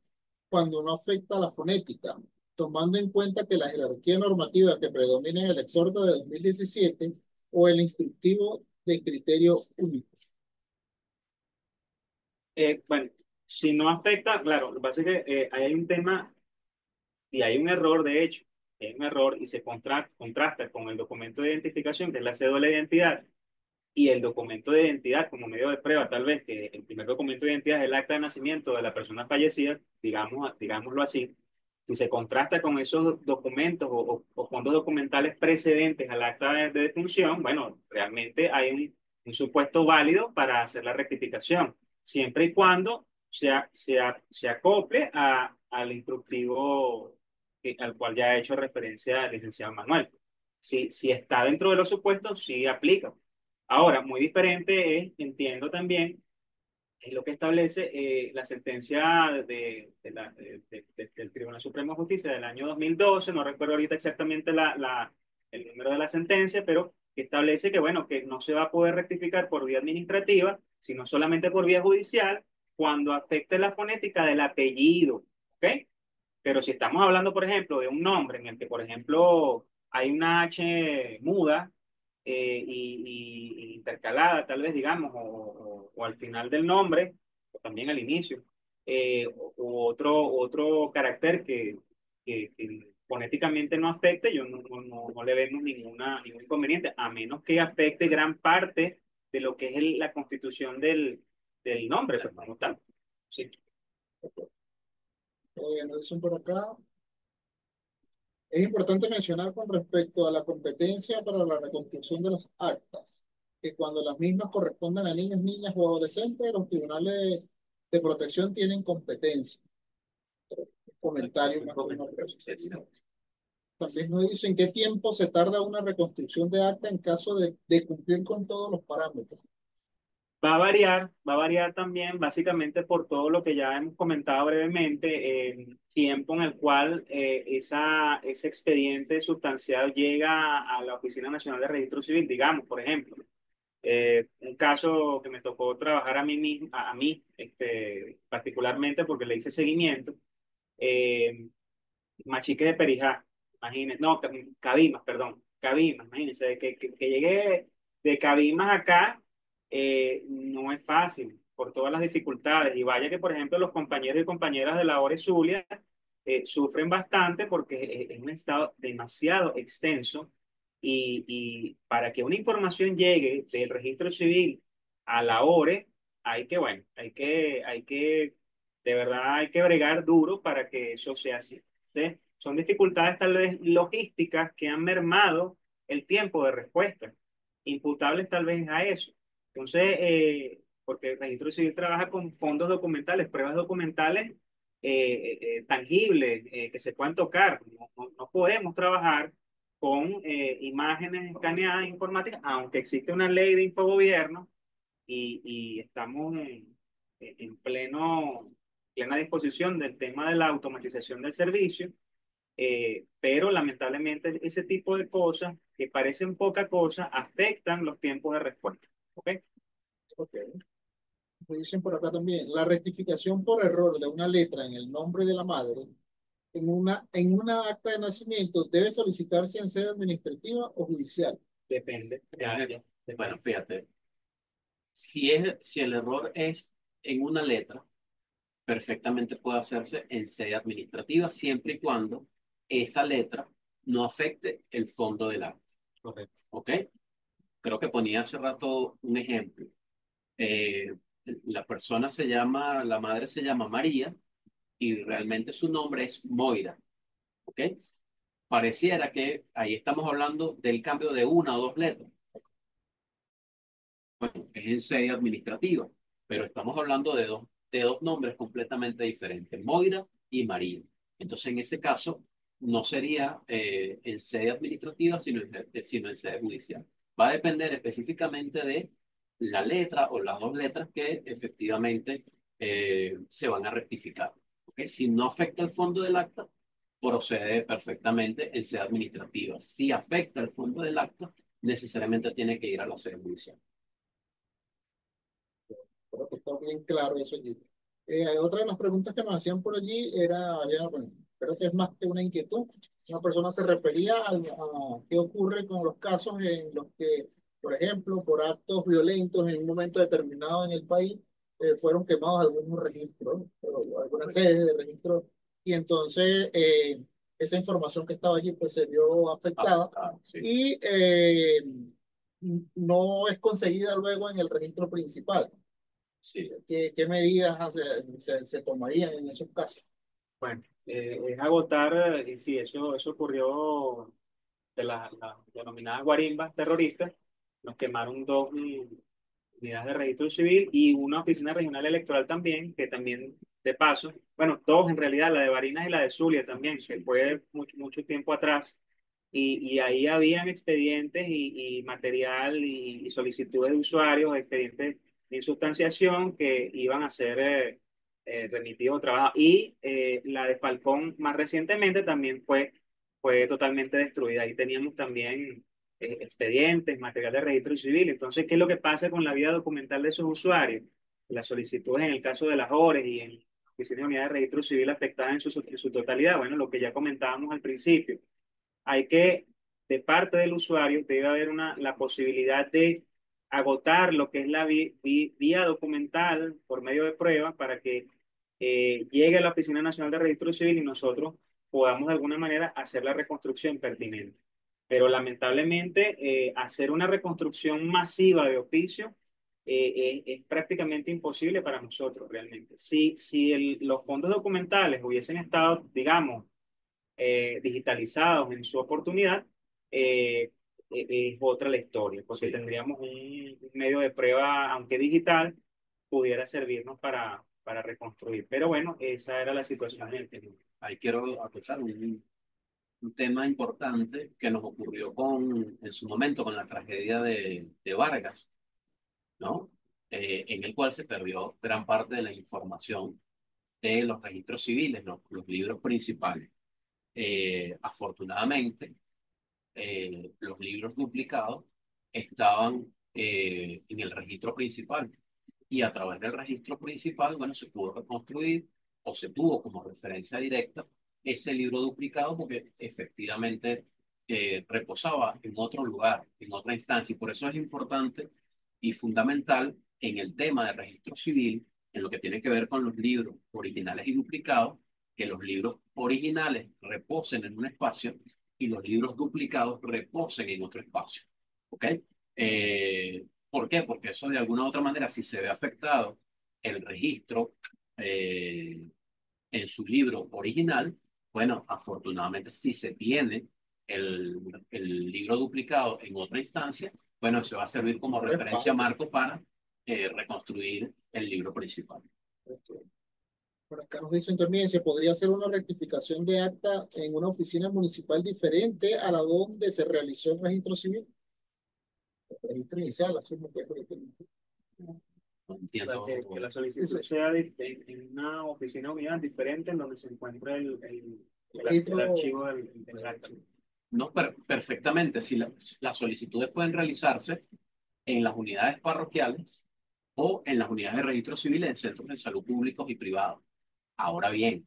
cuando no afecta a la fonética, tomando en cuenta que la jerarquía normativa que predomina en el exhorto de 2017 o el instructivo de criterio único? Bueno, si no afecta, claro, lo que pasa es que ahí hay un tema y hay un error, de hecho, hay un error y se contrasta con el documento de identificación, que es la cédula de identidad, y el documento de identidad como medio de prueba, tal vez que el primer documento de identidad es el acta de nacimiento de la persona fallecida, digámoslo así. Si se contrasta con esos documentos o fondos documentales precedentes al acta de defunción, bueno, realmente hay un supuesto válido para hacer la rectificación, siempre y cuando se acople al instructivo al cual ya ha hecho referencia el licenciado Manuel. Si está dentro de los supuestos, sí aplica. Ahora, muy diferente es, entiendo también, es lo que establece la sentencia del Tribunal Supremo de Justicia del año 2012, no recuerdo ahorita exactamente el número de la sentencia, pero que establece que, bueno, que no se va a poder rectificar por vía administrativa, sino solamente por vía judicial, cuando afecte la fonética del apellido, ¿ok? Pero si estamos hablando, por ejemplo, de un nombre en el que, por ejemplo, hay una H muda y intercalada, tal vez, digamos, o al final del nombre, o también al inicio, o otro carácter que fonéticamente no afecte, yo no le vemos ningún inconveniente, a menos que afecte gran parte de lo que es la constitución del nombre, pues, como tal. Sí. Nos dicen por acá, es importante mencionar con respecto a la competencia para la reconstrucción de las actas, que cuando las mismas correspondan a niños, niñas o adolescentes, los tribunales de protección tienen competencia. Comentario más o menos. También nos dicen qué tiempo se tarda una reconstrucción de acta en caso de cumplir con todos los parámetros. Va a variar también básicamente por todo lo que ya hemos comentado brevemente, el tiempo en el cual ese expediente sustanciado llega a la Oficina Nacional de Registro Civil. Digamos, por ejemplo, un caso que me tocó trabajar a mí mismo, a mí particularmente porque le hice seguimiento, eh, Machique de Perijá, imagínense, no, Cabimas, perdón, Cabimas, imagínense, que llegué de Cabimas acá, no es fácil por todas las dificultades. Y vaya que, por ejemplo, los compañeros y compañeras de la ORE Zulia sufren bastante porque es un estado demasiado extenso y para que una información llegue del registro civil a la ORE, bueno, de verdad hay que bregar duro para que eso sea así. ¿Sí? Son dificultades tal vez logísticas que han mermado el tiempo de respuesta, imputables tal vez a eso. Entonces, porque el registro civil trabaja con fondos documentales, pruebas documentales tangibles, que se puedan tocar. No podemos trabajar con imágenes escaneadas informáticas, aunque existe una ley de infogobierno y estamos en plena disposición del tema de la automatización del servicio, pero lamentablemente ese tipo de cosas que parecen poca cosa afectan los tiempos de respuesta. ¿Ok? Ok. Me dicen por acá también, la rectificación por error de una letra en el nombre de la madre en una acta de nacimiento debe solicitarse en sede administrativa o judicial. Depende. Bueno, fíjate, si el error es en una letra, perfectamente puede hacerse en sede administrativa siempre y cuando esa letra no afecte el fondo del acta. Correcto. ¿Ok? Creo que ponía hace rato un ejemplo. Eh, la madre se llama María y realmente su nombre es Moira. ¿Ok? Pareciera que ahí estamos hablando del cambio de una o dos letras. Bueno, es en sede administrativa, pero estamos hablando de dos nombres completamente diferentes, Moira y María. Entonces, en ese caso, no sería en sede administrativa, sino en sede judicial. Va a depender específicamente de la letra o las dos letras que efectivamente se van a rectificar. ¿Ok? Si no afecta el fondo del acta, procede perfectamente en sede administrativa. Si afecta el fondo del acta, necesariamente tiene que ir a la sede judicial. Creo que está bien claro eso allí. Otra de las preguntas que nos hacían por allí era, ya, bueno, creo que es más que una inquietud. Una persona se refería a qué ocurre con los casos en los que, por ejemplo, por actos violentos en un momento determinado en el país, fueron quemados algunos registros, ¿no? O algunas sedes de registro, y entonces esa información que estaba allí pues se vio afectada Afectada, sí. y no es conseguida luego en el registro principal. Sí. ¿Qué medidas se tomarían en esos casos? Bueno, es agotar, y sí, eso ocurrió de las denominadas guarimbas terroristas. Nos quemaron dos unidades de registro civil y una oficina regional electoral también, que también, de paso, bueno, dos en realidad, la de Barinas y la de Zulia también, que fue mucho, mucho tiempo atrás. Y ahí habían expedientes y material y solicitudes de usuarios, expedientes de insustanciación que iban a ser remitidos o trabajados. Y la de Falcón más recientemente también fue totalmente destruida. Ahí teníamos también expedientes, material de registro civil. Entonces, ¿qué es lo que pasa con la vida documental de esos usuarios? Las solicitudes en el caso de las ORES y en la Oficina de Unidad de Registro Civil afectadas en su totalidad. Bueno, lo que ya comentábamos al principio, hay que, de parte del usuario, debe haber la posibilidad de agotar lo que es la vía documental por medio de pruebas para que llegue a la Oficina Nacional de Registro Civil y nosotros podamos de alguna manera hacer la reconstrucción pertinente. Pero lamentablemente, hacer una reconstrucción masiva de oficio es prácticamente imposible para nosotros realmente. Si los fondos documentales hubiesen estado, digamos, digitalizados en su oportunidad, es otra la historia, porque Sí. tendríamos un medio de prueba, aunque digital, pudiera servirnos para reconstruir. Pero bueno, esa era la situación en el que Ahí quiero acotar un tema importante que nos ocurrió en su momento con la tragedia de Vargas, ¿no? En el cual se perdió gran parte de la información de los registros civiles, los libros principales. Afortunadamente, los libros duplicados estaban en el registro principal y a través del registro principal, bueno, se pudo reconstruir o se tuvo como referencia directa ese libro duplicado porque efectivamente reposaba en otro lugar, en otra instancia. Y por eso es importante y fundamental en el tema de registro civil, en lo que tiene que ver con los libros originales y duplicados, que los libros originales reposen en un espacio y los libros duplicados reposen en otro espacio. ¿Ok? ¿Por qué? Porque eso de alguna u otra manera, si se ve afectado el registro en su libro original, bueno, afortunadamente si se tiene el libro duplicado en otra instancia, bueno, eso va a servir como referencia marco para reconstruir el libro principal. Por acá nos dicen también, ¿se podría hacer una rectificación de acta en una oficina municipal diferente a la donde se realizó el registro civil? El registro inicial, asumo que es el registro inicial. No O sea, entiendo. que la solicitud sea en una oficina unidad diferente en donde se encuentre el Registro, archivo del archivo. No, perfectamente. Si las solicitudes pueden realizarse en las unidades parroquiales o en las unidades de registro civil en centros de salud públicos y privados. Ahora bien,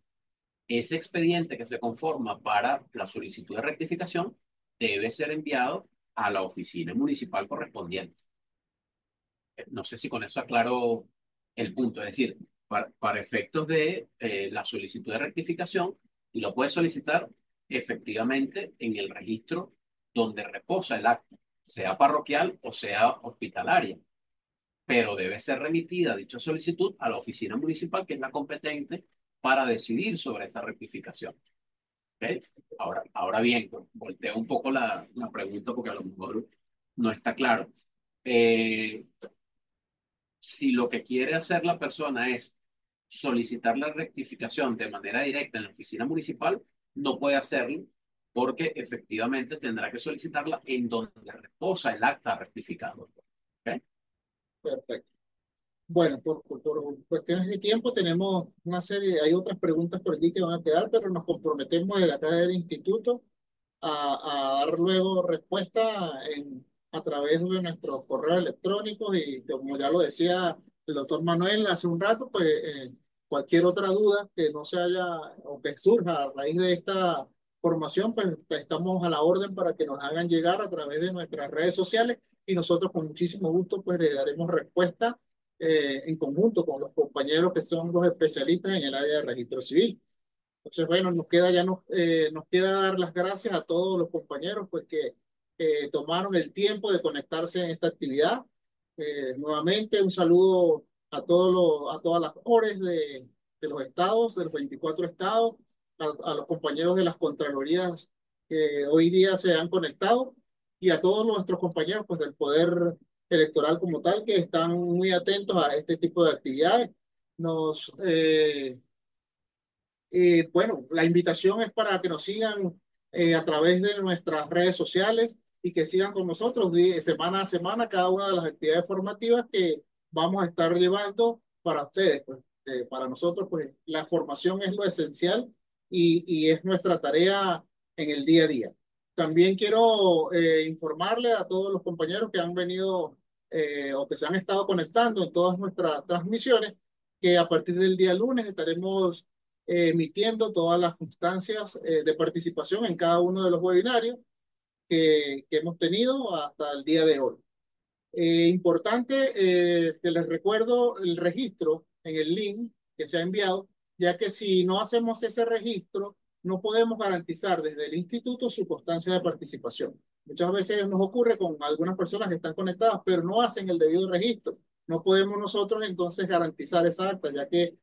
ese expediente que se conforma para la solicitud de rectificación debe ser enviado a la oficina municipal correspondiente. No sé si con eso aclaro el punto. Es decir, para efectos de la solicitud de rectificación, lo puede solicitar efectivamente en el registro donde reposa el acta, sea parroquial o sea hospitalaria, pero debe ser remitida dicha solicitud a la oficina municipal, que es la competente para decidir sobre esta rectificación. ¿Ok? Ahora bien, volteo un poco la pregunta porque a lo mejor no está claro. Eh, si lo que quiere hacer la persona es solicitar la rectificación de manera directa en la oficina municipal, no puede hacerlo porque efectivamente tendrá que solicitarla en donde reposa el acta rectificado. ¿Ok? perfecto. Bueno, por cuestiones de tiempo tenemos una serie, hay otras preguntas por allí que van a quedar, pero nos comprometemos desde acá del instituto a dar luego respuesta a través de nuestros correos electrónicos y como ya lo decía el doctor Manuel hace un rato, pues cualquier otra duda que no se haya o que surja a raíz de esta formación, pues estamos a la orden para que nos hagan llegar a través de nuestras redes sociales y nosotros con muchísimo gusto pues le daremos respuesta en conjunto con los compañeros que son los especialistas en el área de registro civil. Entonces, bueno, nos queda dar las gracias a todos los compañeros pues, que tomaron el tiempo de conectarse en esta actividad. Nuevamente, un saludo a todas las ORES de los estados, de los 24 estados, a los compañeros de las Contralorías que hoy día se han conectado y a todos nuestros compañeros pues, del Poder Electoral como tal que están muy atentos a este tipo de actividades. Nos, bueno, la invitación es para que nos sigan a través de nuestras redes sociales y que sigan con nosotros semana a semana cada una de las actividades formativas que vamos a estar llevando para ustedes. Pues, para nosotros, pues la formación es lo esencial y es nuestra tarea en el día a día. También quiero informarle a todos los compañeros que han venido o que se han estado conectando en todas nuestras transmisiones que a partir del día lunes estaremos emitiendo todas las constancias de participación en cada uno de los webinarios que hemos tenido hasta el día de hoy. Importante que les recuerdo el registro en el link que se ha enviado, ya que si no hacemos ese registro, no podemos garantizar desde el instituto su constancia de participación. Muchas veces nos ocurre con algunas personas que están conectadas, pero no hacen el debido registro. No podemos nosotros entonces garantizar esa acta, ya que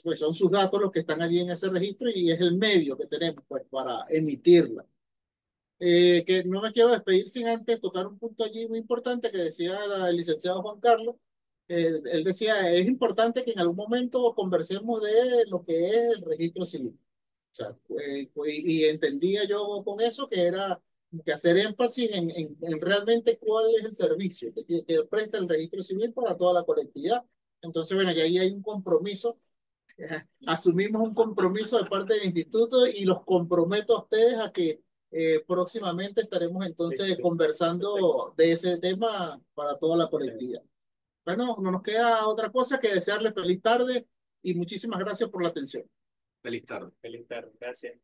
pues son sus datos los que están allí en ese registro y es el medio que tenemos pues, para emitirla. Que no me quiero despedir sin antes tocar un punto allí muy importante que decía el licenciado Juan Carlos. Él decía, es importante que en algún momento conversemos de lo que es el registro civil. O sea, y entendía yo con eso que era que hacer énfasis en realmente cuál es el servicio que presta el registro civil para toda la colectividad. Entonces, bueno, y ahí hay un compromiso asumimos un compromiso de parte del instituto y los comprometo a ustedes a que próximamente estaremos entonces conversando de ese tema para toda la colectividad. Bueno, no nos queda otra cosa que desearles feliz tarde y muchísimas gracias por la atención. Feliz tarde. Feliz tarde, gracias.